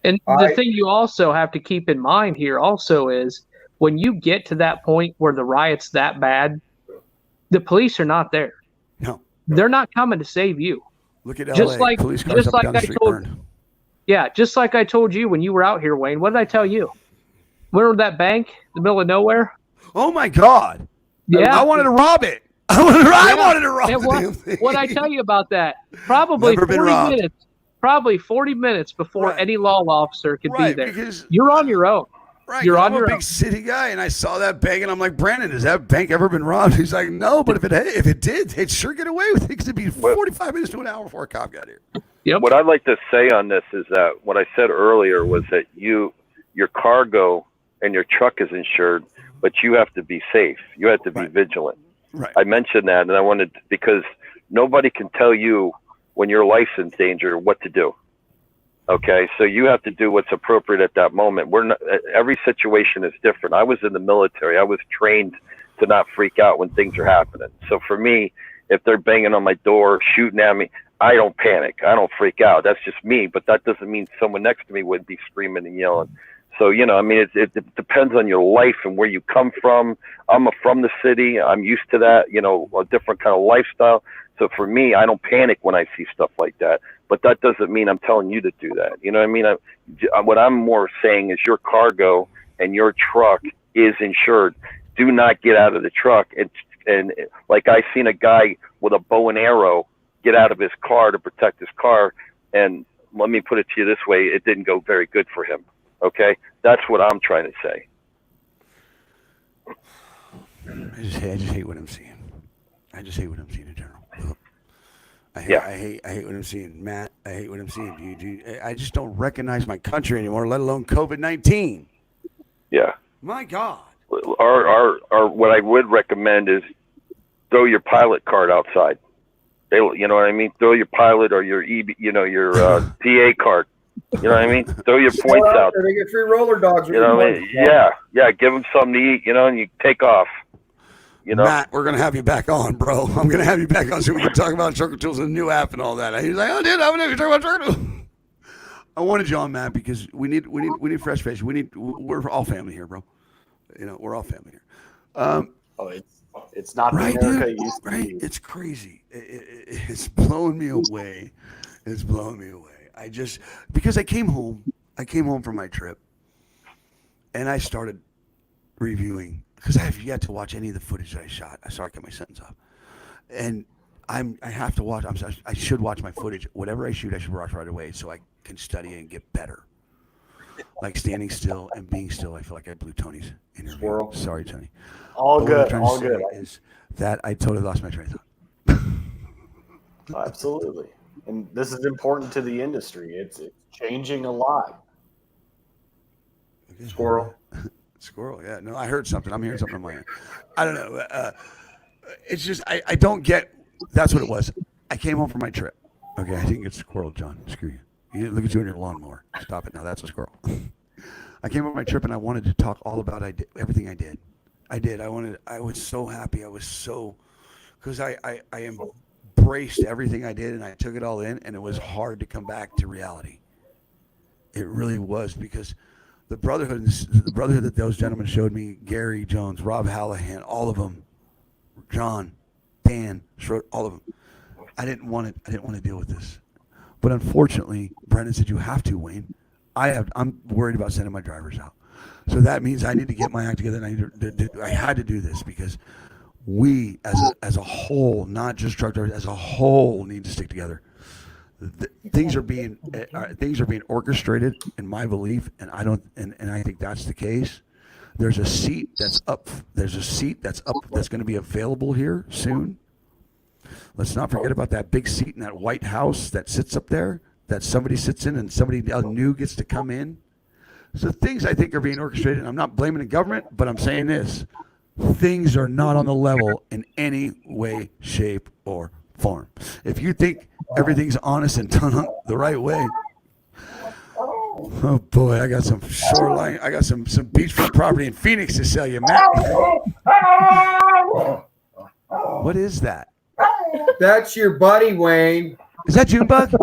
And the thing you also have to keep in mind here also is when you get to that point where the riot's that bad, the police are not there. No. They're not coming to save you. Look at LA. Just like, Police cars up and down the street burned. Yeah, just like I told you when you were out here, Wayne. What did I tell you? Remember that bank in the middle of nowhere? Oh, my God. Yeah. I wanted to rob it. I wanted to rob the damn thing. What I tell you about that? Probably 40 minutes before any law officer could be there. Because you're on your own. Right. You're on I'm your a big city guy, and I saw that bank, and I'm like, Brandon, has that bank ever been robbed? He's like, no, but if it did, they'd sure get away with it because it'd be 45 minutes to an hour before a cop got here. Yep. What I'd like to say on this is that what I said earlier was that your cargo and your truck is insured, but you have to be safe. You have to be vigilant. Right. I mentioned that, and because nobody can tell you when your life's in danger what to do. Okay, so you have to do what's appropriate at that moment. Every situation is different. I was in the military. I was trained to not freak out when things are happening. So for me, if they're banging on my door, shooting at me, I don't panic. I don't freak out. That's just me. But that doesn't mean someone next to me would be screaming and yelling. So, it depends on your life and where you come from. I'm from the city. I'm used to that, a different kind of lifestyle. So for me, I don't panic when I see stuff like that. But that doesn't mean I'm telling you to do that. You know what I mean? What I'm more saying is your cargo and your truck is insured. Do not get out of the truck. And like I seen a guy with a bow and arrow get out of his car to protect his car. And let me put it to you this way. It didn't go very good for him. Okay? That's what I'm trying to say. I just hate what I'm seeing. I just hate what I'm seeing in general. I hate what I'm seeing, Matt. I hate what I'm seeing. I just don't recognize my country anymore, let alone COVID-19. Yeah. My God. Our what I would recommend is throw your pilot card outside. You know what I mean? Throw your pilot or your PA card. You know what I mean? Throw your points out. They get free roller dogs. You know what I mean? Yeah. Give them something to eat. And you take off. Matt, we're gonna have you back on, bro. I'm gonna have you back on so we can talk about Trucker Tools and the new app and all that. He's like, oh, dude, I'm gonna talk about Trucker Tools. I wanted you on, Matt, because we need fresh fish. We're all family here, bro. We're all family here. It's not right, America dude, used to right? be. It's crazy. It's blowing me away. It's blowing me away. Because I came home from my trip, and I started reviewing. Because I have yet to watch any of the footage that I shot. I saw I got my sentence off, and I have to watch. I should watch my footage. Whatever I shoot, I should watch right away so I can study and get better. Like standing still and being still. I feel like I blew Tony's interview. Squirrel. Sorry, Tony. All But good. what I'm All trying to good. say is that I totally lost my train of thought. Absolutely. And this is important to the industry. It's changing a lot. Okay. Squirrel. Squirrel, yeah. No, I heard something. I'm hearing something on my end. I don't know. It's just, I don't get, that's what it was. I came home from my trip. Okay, I didn't get squirrel, John. Screw you. You didn't look at you on your lawnmower. Stop it now. That's a squirrel. I came home from my trip and I wanted to talk all about everything I did. I was so happy. Because I embraced everything I did and I took it all in, and it was hard to come back to reality. It really was, because the brotherhood that those gentlemen showed me, Gary Jones, Rob Hallahan, all of them, John, Dan, Schroeder, all of them. I didn't want to deal with this, but unfortunately, Brendan said you have to, Wayne. I'm worried about sending my drivers out, so that means I need to get my act together. And I had to do this because we, as a whole, not just truck drivers, as a whole, need to stick together. Things are being orchestrated, in my belief, and I think that's the case. There's a seat that's up. That's going to be available here soon. Let's not forget about that big seat in that White House that sits up there, that somebody sits in and somebody new gets to come in. So things I think are being orchestrated, and I'm not blaming the government, but I'm saying this: things are not on the level in any way, shape, or form. If you think everything's honest and done the right way, Oh boy, I got some shoreline. I got some beachfront property in Phoenix to sell you, Matt. What is that? That's your buddy, Wayne. Is that Junebug? That's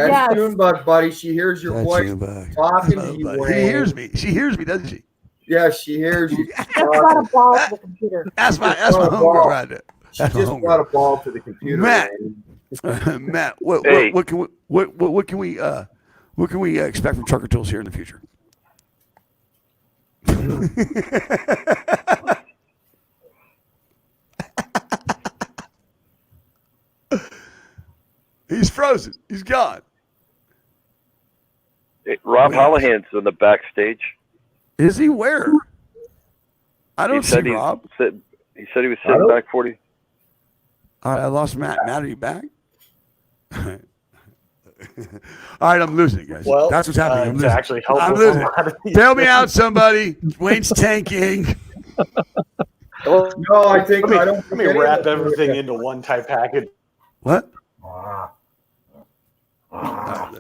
Yes. Junebug, buddy. She hears your That's voice Junebug. talking Hello, to you, buddy. Wayne. He hears me. She hears me, doesn't she? Yeah, she hears you. Just got a ball to the computer. That's my Oh, homegirl ball. right there. She That's my just homegirl. brought a ball to the computer. Matt. Wayne. Matt, what can we expect from Trucker Tools here in the future? He's frozen. He's gone. Rob Wait. Hallahan's in the backstage. Is he where? I don't see Rob. He said he was sitting back 40. All right, I lost Matt. Matt, are you back? All right, I'm losing it, guys. Well, that's what's happening. I'm to losing. actually help I'm with a losing. lot of these Bail me things. out, somebody. Wayne's tanking. No, I think I don't. Let me think wrap anyone- everything into one type package. What?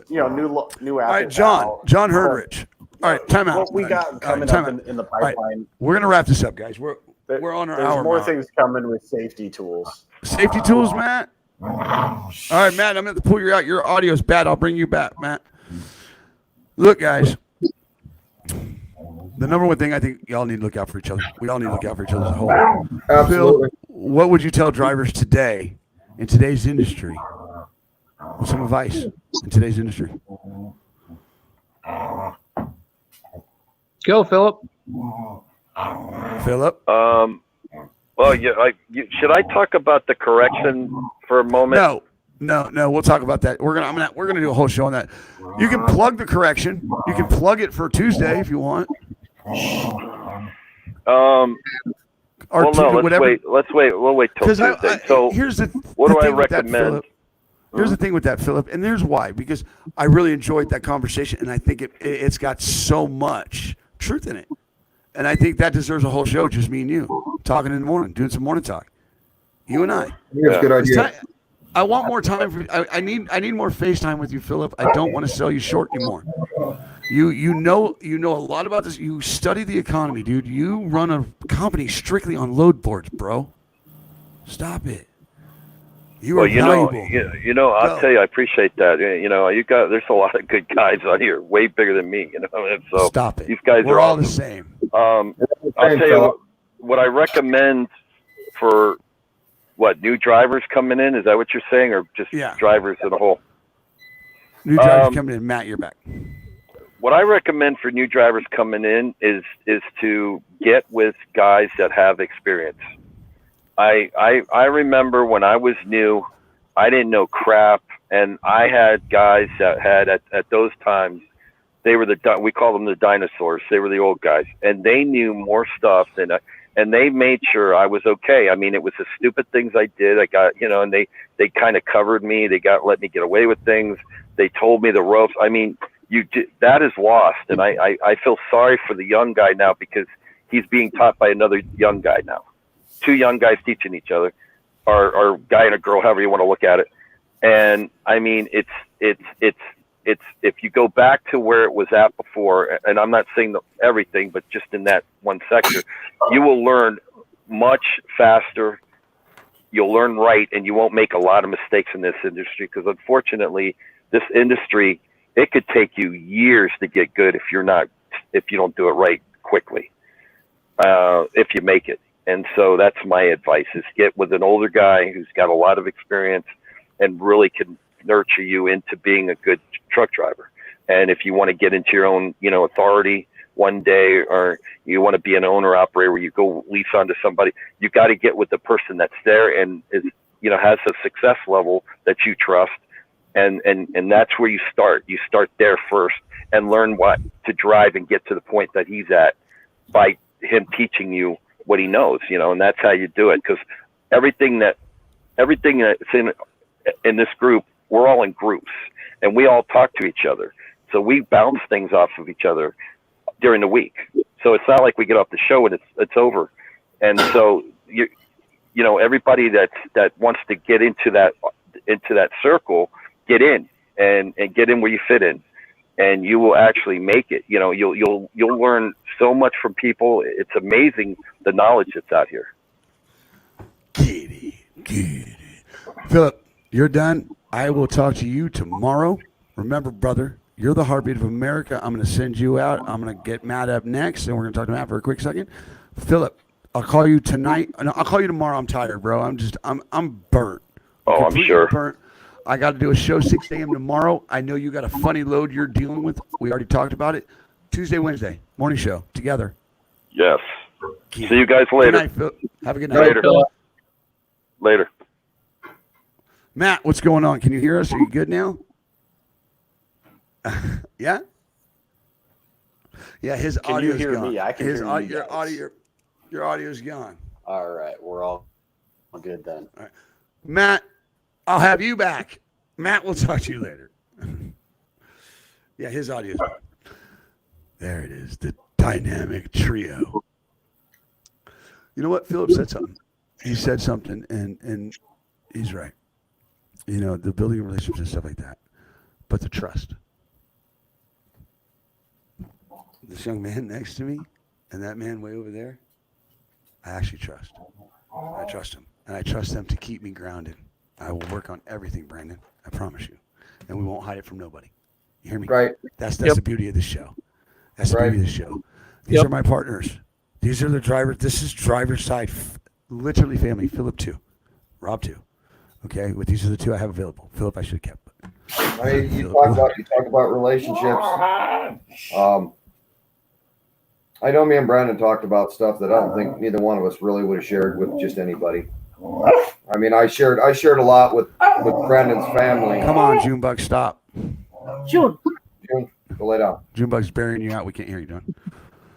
You know, new app. All right, John Herdrich. All right, time out. What we got coming time up out. in the right. pipeline. We're gonna wrap this up, guys. We're on our There's hour more mark. things coming with safety tools. Safety tools, Matt. All right, Matt. I'm gonna pull you out. Your audio's bad. I'll bring you back, Matt. Look, guys. The number one thing I think y'all need to look out for each other. We all need to look out for each other as a whole. Absolutely. Phil, what would you tell drivers today in today's industry? What's some advice in today's industry? Go, Philip. Philip? Well, should I talk about the correction for a moment? No. We'll talk about that. We're gonna do a whole show on that. You can plug the correction. You can plug it for Tuesday if you want. Or Well, no. Tuesday, Let's whatever. wait. We'll wait till Because Tuesday. So here's the what the do I thing with that, recommend? Philip. Here's the thing with that, Philip, and there's why. Because I really enjoyed that conversation, and I think it's got so much truth in it. And I think that deserves a whole show, just me and you, talking in the morning, doing some morning talk. You and I. That's a good idea. I want more time for. I need more FaceTime with you, Philip. I don't want to sell you short anymore. You know a lot about this. You study the economy, dude. You run a company strictly on load boards, bro. Stop it. You are valuable. I'll tell you, I appreciate that. There's a lot of good guys on here, way bigger than me. And so Stop it. These guys We're are all awesome. the same. I'll tell you what I recommend for new drivers coming in. Is that what you're saying, or just drivers as a whole? New drivers coming in. Matt, you're back. What I recommend for new drivers coming in is to get with guys that have experience. I remember when I was new, I didn't know crap, and I had guys that had at those times, they were we call them the dinosaurs. They were the old guys, and they knew more stuff than and they made sure I was okay. I mean, it was the stupid things I did. I got, and they kind of covered me. They let me get away with things. They told me the ropes. I mean, that is lost, and I feel sorry for the young guy now because he's being taught by another young guy now. Two young guys teaching each other, or guy and a girl, however you want to look at it. And I mean, it's if you go back to where it was at before, and I'm not saying everything, but just in that one sector, you will learn much faster. You'll learn right, and you won't make a lot of mistakes in this industry because unfortunately, this industry, it could take you years to get good if you don't do it right quickly. If you make it. And so that's my advice: is get with an older guy who's got a lot of experience and really can nurture you into being a good truck driver. And if you want to get into your own, authority one day, or you want to be an owner operator where you go lease onto somebody, you got to get with the person that's there and is, has a success level that you trust. And that's where you start. You start there first and learn what to drive and get to the point that he's at by him teaching you what he knows, and that's how you do it. Because everything that's in this group, we're all in groups and we all talk to each other. So we bounce things off of each other during the week. So it's not like we get off the show and it's over. And so everybody that wants to get into that circle, get in and get in where you fit in. and you will actually make it. You know, you'll learn so much from people. It's amazing the knowledge that's out here. Get it. Philip, you're done. I will talk to you tomorrow. Remember, brother, you're the heartbeat of America. I'm going to send you out. I'm going to get Matt up next, and we're going to talk to Matt for a quick second. Philip, I'll call you tonight. No, I'll call you tomorrow. I'm tired, bro. I'm burnt. Oh, I'm sure. Burnt. I got to do a show 6 a.m. tomorrow. I know you got a funny load you're dealing with. We already talked about it. Tuesday, Wednesday, morning show together. Yes. See you guys later. Good night, Phil. Have a good night. Later. Later. Matt, what's going on? Can you hear us? Are you good now? Yeah? Yeah, his Can audio's you hear gone. me? I can hear you your guys. your audio's gone. All right, we're all good then. All right. Matt, I'll have you back. Matt, we'll talk to you later. Yeah, his audio's gone. There it is, the dynamic trio. You know what? Philip said something. He said something, and he's right. You know, the building relationships and stuff like that. But the trust. This young man next to me and that man way over there, I actually trust. I trust him. And I trust them to keep me grounded. I will work on everything, Brandon. I promise you. And we won't hide it from nobody. You hear me? Right. That's the beauty of this show. That's the beauty of the show. These are my partners. These are the drivers. This is driver's side, literally family. Philip 2, Rob 2. Okay, with these are the two I have available. Philip, I should have kept. Right, you talk about relationships. I know me and Brandon talked about stuff that I don't think neither one of us really would have shared with just anybody. I mean, I shared a lot with Brandon's family. Come on, Junebug, stop. June. June, go lay down. Junebug's burying you out. We can't hear you, John.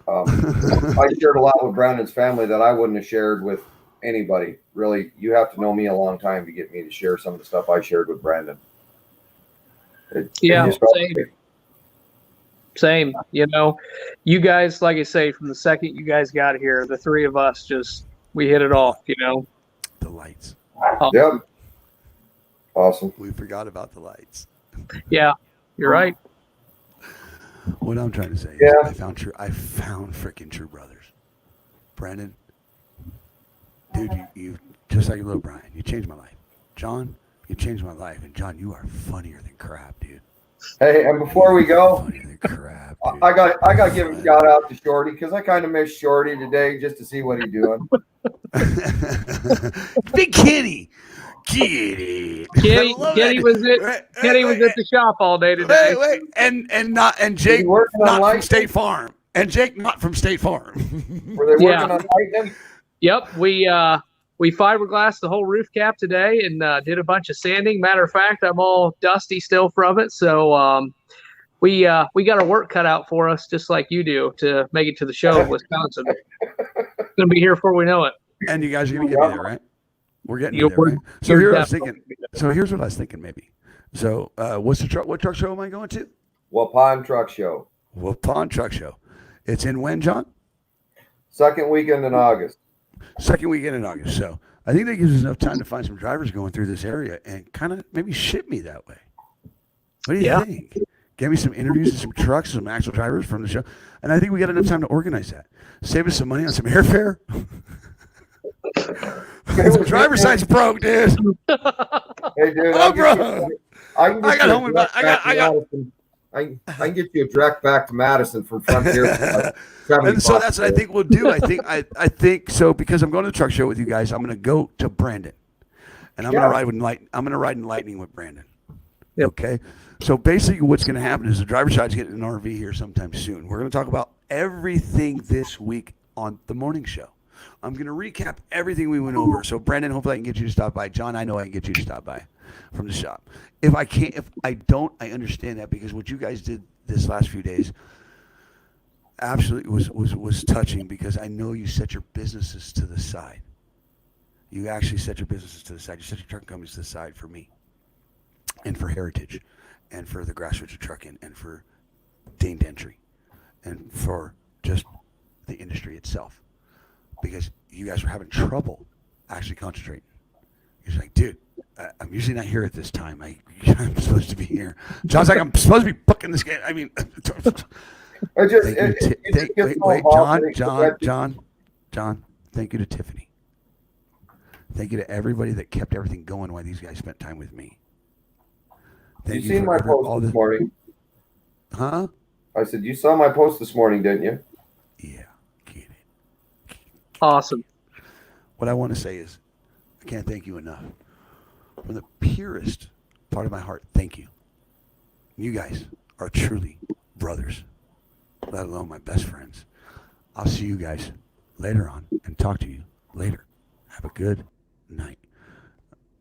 I shared a lot with Brandon's family that I wouldn't have shared with anybody. Really, you have to know me a long time to get me to share some of the stuff I shared with Brandon. Same. You know, you guys, like I say, from the second you guys got here, the three of us we hit it off, you know. The lights. Yep. Awesome. We forgot about the lights. Yeah, you're right. What I'm trying to say is I found freaking true brothers. Brandon, dude, you just like your little Brian, you changed my life. John, you changed my life. And John, you are funnier than crap, dude. Hey, and before we go, funnier than crap, dude. I got to give a shout out to Shorty because I kind of miss Shorty today just to see what he's doing. Big Kenny. Kenny was at the shop all day today. Wait. And Jake not from State Farm. And Jake not from State Farm. Were they working on lightning? Yep, we fiberglassed the whole roof cap today and did a bunch of sanding. Matter of fact, I'm all dusty still from it. So we got our work cut out for us, just like you do, to make it to the show in Wisconsin. It's gonna be here before we know it. And you guys are gonna get me there, right? We're getting there, right? So here's what I was thinking. So here's what I was thinking, maybe. So what's the truck? What truck show am I going to? Waupun Truck Show. Waupun Truck Show. It's in when, John? Second weekend in August. Second weekend in August. So I think that gives us enough time to find some drivers going through this area and kind of maybe ship me that way. What do you think? Get me some interviews and some trucks, some actual drivers from the show. And I think we got enough time to organize that. Save us some money on some airfare. The driver's side's broke, dude. Hey, dude. Oh, bro. I can get you a direct back to Madison from Frontier. And so that's what I think we'll do. I think so because I'm going to the truck show with you guys. I'm going to go to Brandon, and I'm going to ride in Lightning with Brandon. Yep. Okay. So basically, what's going to happen is the driver's side's getting an RV here sometime soon. We're going to talk about everything this week on the morning show. I'm going to recap everything we went over. So Brandon, hopefully I can get you to stop by. John, I know I can get you to stop by from the shop. If I can't, if I don't, I understand that because what you guys did this last few days absolutely was touching because I know you set your businesses to the side. You actually set your businesses to the side. You set your trucking companies to the side for me and for Heritage and for the Grassroots Trucking and for Dane Dentry and for just the industry itself. Because you guys were having trouble actually concentrating. You're like, dude, I'm usually not here at this time. I'm supposed to be here. John's like, I'm supposed to be booking this game. I mean, John, thank you to Tiffany. Thank you to everybody that kept everything going while these guys spent time with me. You seen my post this morning? Huh? I said, you saw my post this morning, didn't you? Yeah, get it. Awesome. What I want to say is, I can't thank you enough. From the purest part of my heart, thank you. You guys are truly brothers, let alone my best friends. I'll see you guys later on and talk to you later. Have a good night.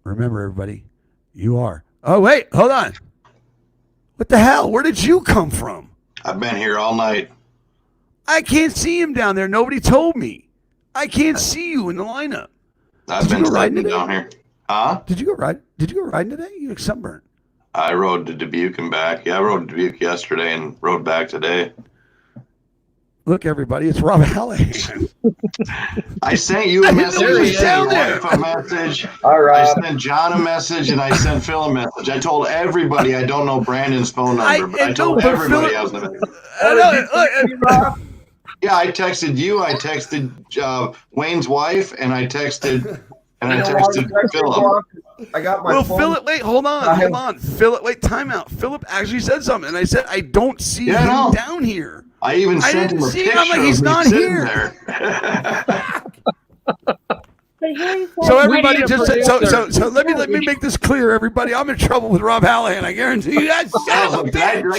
Remember, everybody, you are. Oh, wait, hold on. What the hell? Where did you come from? I've been here all night. I can't see him down there. Nobody told me. I can't see you in the lineup. I've been riding down here. Huh? Did you go riding today? You look sunburned. I rode to Dubuque and back. Yeah, I rode to Dubuque yesterday and rode back today. Look, everybody, it's Rob Hallahan. I sent you a message. I sent your wife a message. All right. I sent John a message, and I sent Phil a message. I told everybody I don't know Brandon's phone number, but I told everybody I was in the Yeah, I texted you. I texted Wayne's wife, and I texted Philip. I got my phone. Philip, wait, hold on. Philip, wait, time out. Philip actually said something, and I said, I don't see him down here. I even sent him a picture I'm like, he's not here. There. So everybody just so let me make this clear, everybody. I'm in trouble with Rob Hallahan. I guarantee you. Did I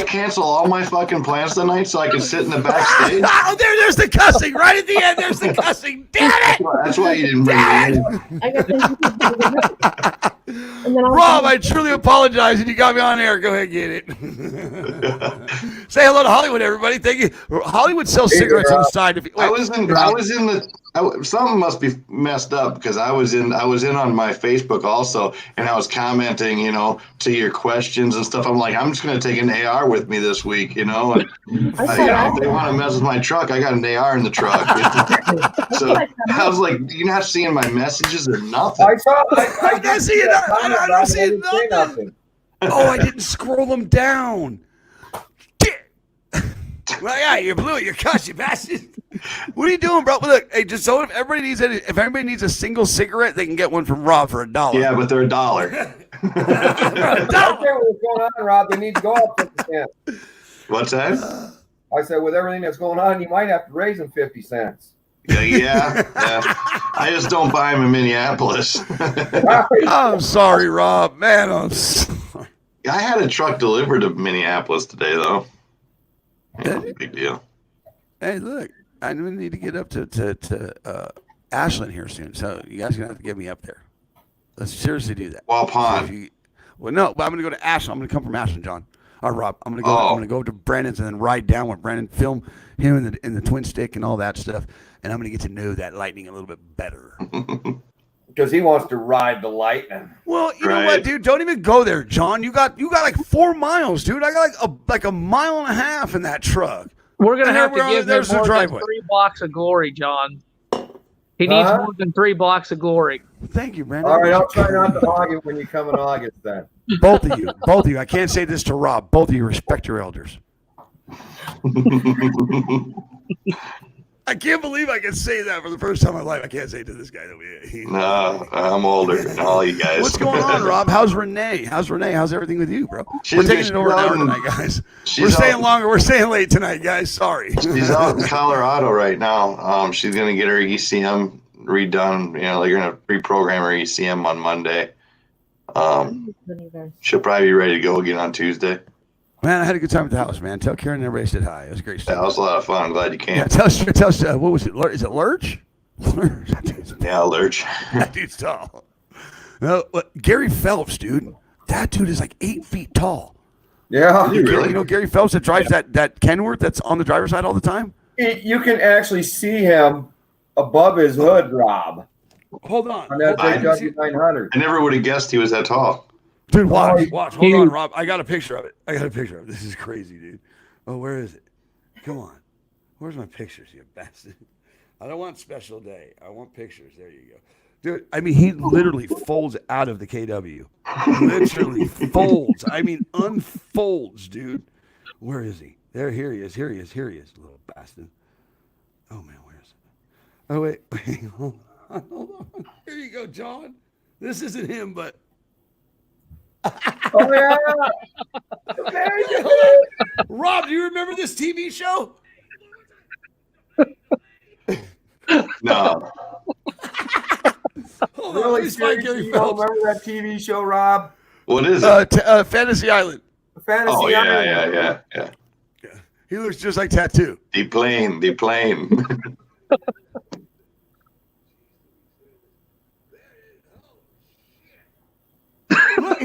cancel all my fucking plans tonight so I can sit in the backstage? Oh, there's the cussing right at the end. There's the cussing. Damn it! That's why you didn't bring me in. Rob, I truly apologize, and you got me on air. Go ahead, get it. Say hello to Hollywood, everybody. Thank you. Hollywood sells cigarettes on the side. Something must be messed up because I was in on my Facebook also, and I was commenting, to your questions and stuff. I'm like, I'm just going to take an AR with me this week, And if they want to mess with my truck, I got an AR in the truck. So I was like, you're not seeing my messages or nothing. I don't see nothing. Oh, I didn't scroll them down. Well, yeah, you blew it. You're cussed, you bastard. What are you doing, bro? Look, hey, just so if everybody needs a single cigarette, they can get one from Rob for $1. Yeah, but they're $1. What's going on, Rob? They need to go up 50 cents. What's that? I said, with everything that's going on, you might have to raise them 50 cents. Yeah. I just don't buy them in Minneapolis. I'm sorry, Rob. Man, I'm sorry. I had a truck delivered to Minneapolis today, though. Big deal. Hey, look, I need to get up to Ashland here soon, so you guys are going to have to get me up there. Let's seriously do that. Wall Pond. No, but I'm going to go to Ashland. I'm going to come from Ashland, John. Rob, I'm going to go to Brandon's and then ride down with Brandon, film him in the twin stick and all that stuff, and I'm going to get to know that Lightning a little bit better. Because he wants to ride the Lightning. Well, you know what, dude? Don't even go there, John. You got like 4 miles, dude. I got like a mile and a half in that truck. We're gonna have to give him more than 3 blocks of glory, John. He needs more than 3 blocks of glory. Thank you, Brandon. All right, I'll try not to hog it when you come in August, then. Both of you. I can't say this to Rob. Both of you respect your elders. I can't believe I can say that for the first time in my life. I can't say it to this guy. No, I'm older than all you guys. What's going on, Rob? How's Renee? How's everything with you, bro? We're taking it over an hour tonight, guys. We're staying longer. We're staying late tonight, guys. Sorry. She's out in Colorado right now. She's going to get her ECM redone. They're going to reprogram her ECM on Monday. She'll probably be ready to go again on Tuesday. Man, I had a good time at the house, man. Tell Karen and everybody I said hi. It was great stuff. Yeah, it was a lot of fun. I'm glad you came. Yeah, tell us, what was it? Is it Lurch? Yeah, Lurch. That dude's tall. No, Gary Phelps, dude. That dude is like 8 feet tall. Yeah. You know Gary Phelps that drives that Kenworth that's on the driver's side all the time? You can actually see him above his hood, Rob. Hold on. On that W900. I never would have guessed he was that tall. Dude, watch. Hold on, Rob. I got a picture of it. This is crazy, dude. Oh, where is it? Come on. Where's my pictures, you bastard? I don't want special day. I want pictures. There you go. Dude, I mean, he literally folds out of the KW. Literally folds. I mean, unfolds, dude. Where is he? Here he is, little bastard. Oh, man, where is it? Oh, wait, hold on. Here you go, John. This isn't him, but... Oh, yeah. Very good. Rob, do you remember this TV show? No. Hold on, let Really me find seriously, Gary you don't Phelps. remember that TV show, Rob? What is it? Fantasy Island. Fantasy Oh Island. yeah. He looks just like Tattoo. The plane. Look,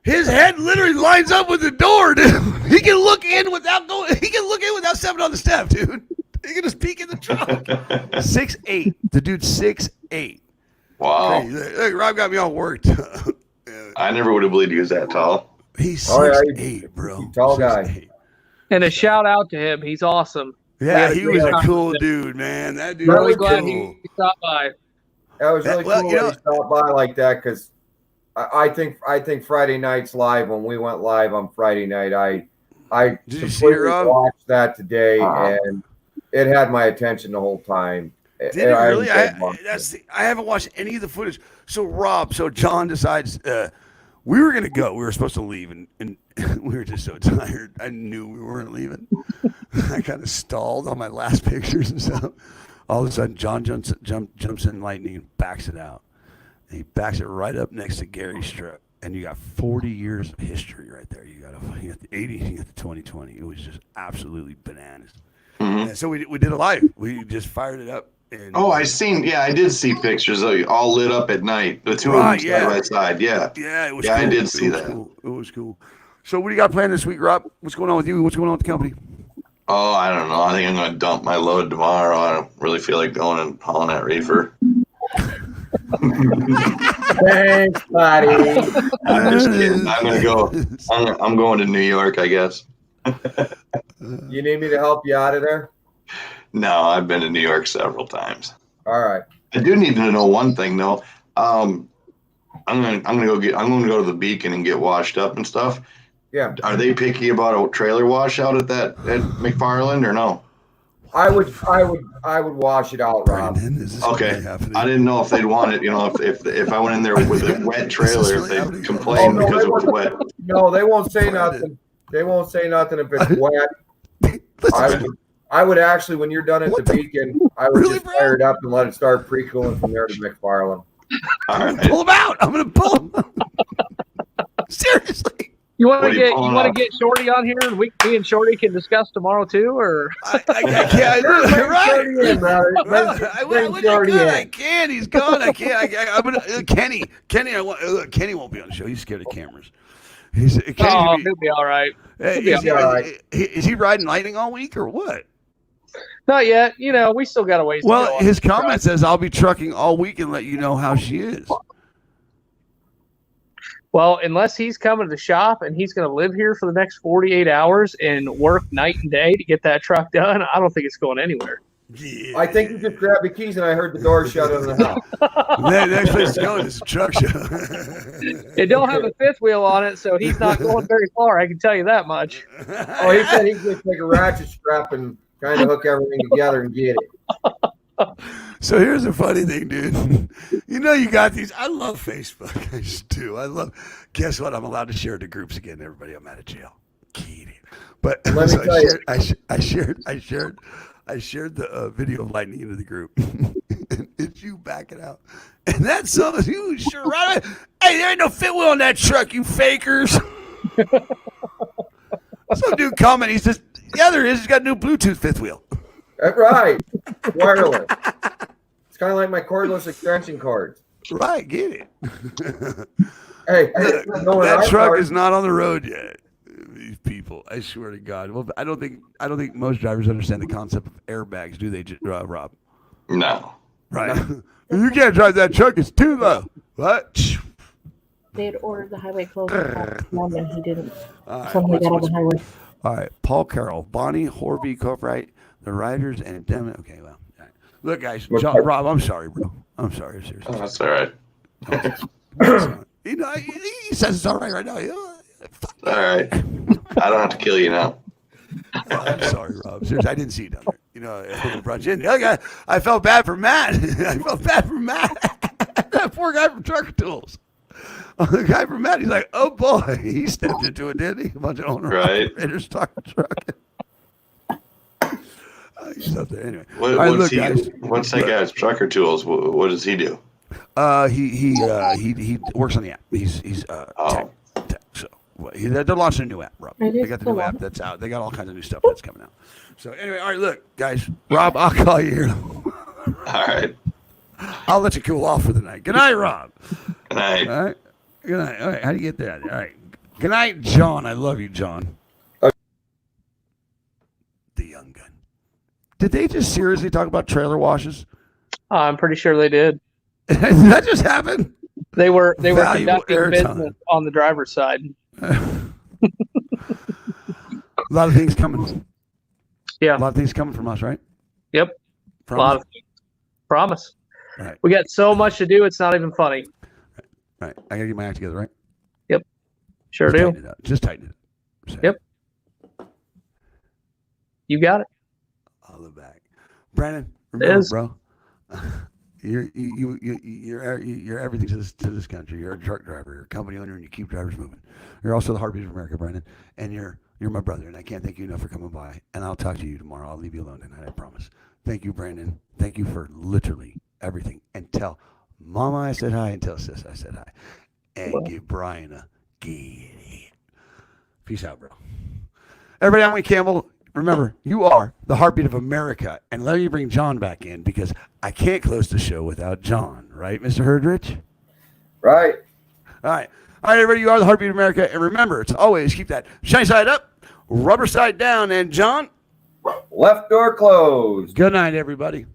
his head literally lines up with the door, dude. He can look in without going. He can look in without stepping on the step, dude. He can just peek in the trunk. 6'8". The dude's 6'8". Wow. Crazy. Look, Rob got me all worked. I never would have believed he was that tall. He's 6'8", bro. Tall guy. 6'8". And a shout out to him. He's awesome. Yeah, We had he a was great a time cool with him. dude, man. That dude Really was glad cool. he stopped by. That was really Well, cool you know- that he stopped by like that because I think Friday nights live, when we went live on Friday night, I Did you see it, completely Rob? watched that today, and it had my attention the whole time. Did it really? enjoyed watching it. I haven't watched any of the footage. So Rob, John decides we were gonna go. We were supposed to leave, and we were just so tired. I knew we weren't leaving. I kind of stalled on my last pictures and stuff. All of a sudden, John jumps in lightning and backs it out. And he backs it right up next to Gary's strip, and you got 40 years of history right there. You got the 80, you got the 2020. It was just absolutely bananas. Mhm. And so we did it live. We just fired it up. And, Oh, I did see pictures of you all lit up at night. The two Right, of them yeah. side by side. Yeah. Yeah, it was Yeah, cool. I did see It was that. Cool. It was cool. So what do you got planned this week, Rob? What's going on with you? What's going on with the company? Oh, I don't know. I think I'm going to dump my load tomorrow. I don't really feel like going and hauling that reefer. Thanks, buddy. I'm just kidding. I'm going to go. I'm going to New York, I guess. You need me to help you out of there? No, I've been to New York several times. All right. I do need to know one thing though. I'm gonna go to the Beacon and get washed up and stuff. Yeah, Are they picky about a trailer wash out at McFarland or no? I would wash it out, Rob. Brandon, is this Okay. really happening? I didn't know if they'd want it. You know, if I went in there with a wet trailer, if they'd complain Oh, no, because they it was wouldn't. wet. No, they won't say Brandon. nothing. They won't say nothing if it's wet. Listen, I would actually, when you're done at What the the- Beacon, I would Really, just bro? fire it up and let it start pre-cooling from there to McFarland. All I'm right. gonna pull him out. I'm gonna pull him. Seriously. You want What to are you get pulling up? Shorty on here, and me and Shorty can discuss tomorrow too, or I can't. Bring Right. Shorty in, brother. I Bring wish I Shorty could. in. I can't. He's gone. I can't. I'm gonna. Kenny. Kenny won't be on the show. He's scared of cameras. oh, he'll be all right. Is he riding lightning all week or what? Not yet. You know, we still got a ways to go. Well, on his this comment ride. says, "I'll be trucking all week and let you know how she is." Well, unless he's coming to the shop and he's going to live here for the next 48 hours and work night and day to get that truck done, I don't think it's going anywhere. Yeah. I think you just grabbed the keys and I heard the door shut on the house. The next place to go is a truck show. It don't have a fifth wheel on it, so he's not going very far. I can tell you that much. Oh, he said he'd just take a ratchet strap and kind of hook everything together and get it. So here's the funny thing, dude. You know you got these. I love Facebook. I just do. Guess what? I'm allowed to share the groups again. Everybody, I'm out of jail. Kidding. But Let me so tell you. I shared the video of lightning into the group. And it's you backing out. And that's so you sure right. Hey, there ain't no fit wheel on that truck, you fakers. Some dude comment. He says, "Yeah, there is. He's got a new Bluetooth fifth wheel." That's right. Wireless. It's kind of like my cordless extension cords. Right, get it. Hey, That truck is not on the road yet. These people, I swear to God. Well, I don't think most drivers understand the concept of airbags, do they, Rob? No. Right. You can't drive that truck. It's too low. What? They had ordered the highway closed and he didn't. All right, Suddenly got on the highway. all right. Paul Carroll, Bonnie, Horby, Copright, the Riders, and Demon. Okay, well. All right. Look, guys, John, Rob, I'm sorry, bro. I'm sorry, seriously. Oh, that's all right. You know, he says it's all right now. You know, All right. I don't have to kill you now. I'm sorry, Rob. Seriously, I didn't see you down there. You know, I brought you in. I felt bad for Matt. I felt bad for Matt. That poor guy from Trucker Tools. The guy from Matt, he's like, oh boy, he stepped into it, didn't he? A bunch of owner-operators talking trucking. He's up there anyway. What's that guy's Trucker Tools? What does he do? He works on the app. He's tech. So they're launching a new app, Rob. They got the new app that's out. They got all kinds of new stuff that's coming out. So anyway, all right, look, guys, Rob, I'll call you here. All right. I'll let you cool off for the night. Good night, Rob. Good night. All right. Good night. All right. How do you get there? All right. Good night, John. I love you, John. The young gun. Did they just seriously talk about trailer washes? I'm pretty sure they did. Did that just happen? They were Valuable conducting airtime. business on the driver's side. A lot of things coming. Yeah. A lot of things coming from us, right? Yep. Promise? A lot of things. Promise. Right. We got so much to do, it's not even funny. Right. I got to get my act together, right? Yep. Sure Just do. tighten it up. Just tighten it up. So, Yep. You got it. I'll look back. Brandon, remember, Is. bro. You're everything to this country. You're a truck driver. You're a company owner, and you keep drivers moving. You're also the heartbeat of America, Brandon. And you're my brother, and I can't thank you enough for coming by. And I'll talk to you tomorrow. I'll leave you alone tonight, I promise. Thank you, Brandon. Thank you for literally everything. And tell Mama I said hi, and tell Sis I said hi. And give Brian a giddy. Peace out, bro. Everybody, I'm Wayne Campbell. Remember, you are the heartbeat of America. And let me bring John back in because I can't close the show without John. Right, Mr. Herdrich? Right. All right. All right, everybody, you are the heartbeat of America. And remember, it's always keep that shiny side up, rubber side down. And John? Left door closed. Good night, everybody.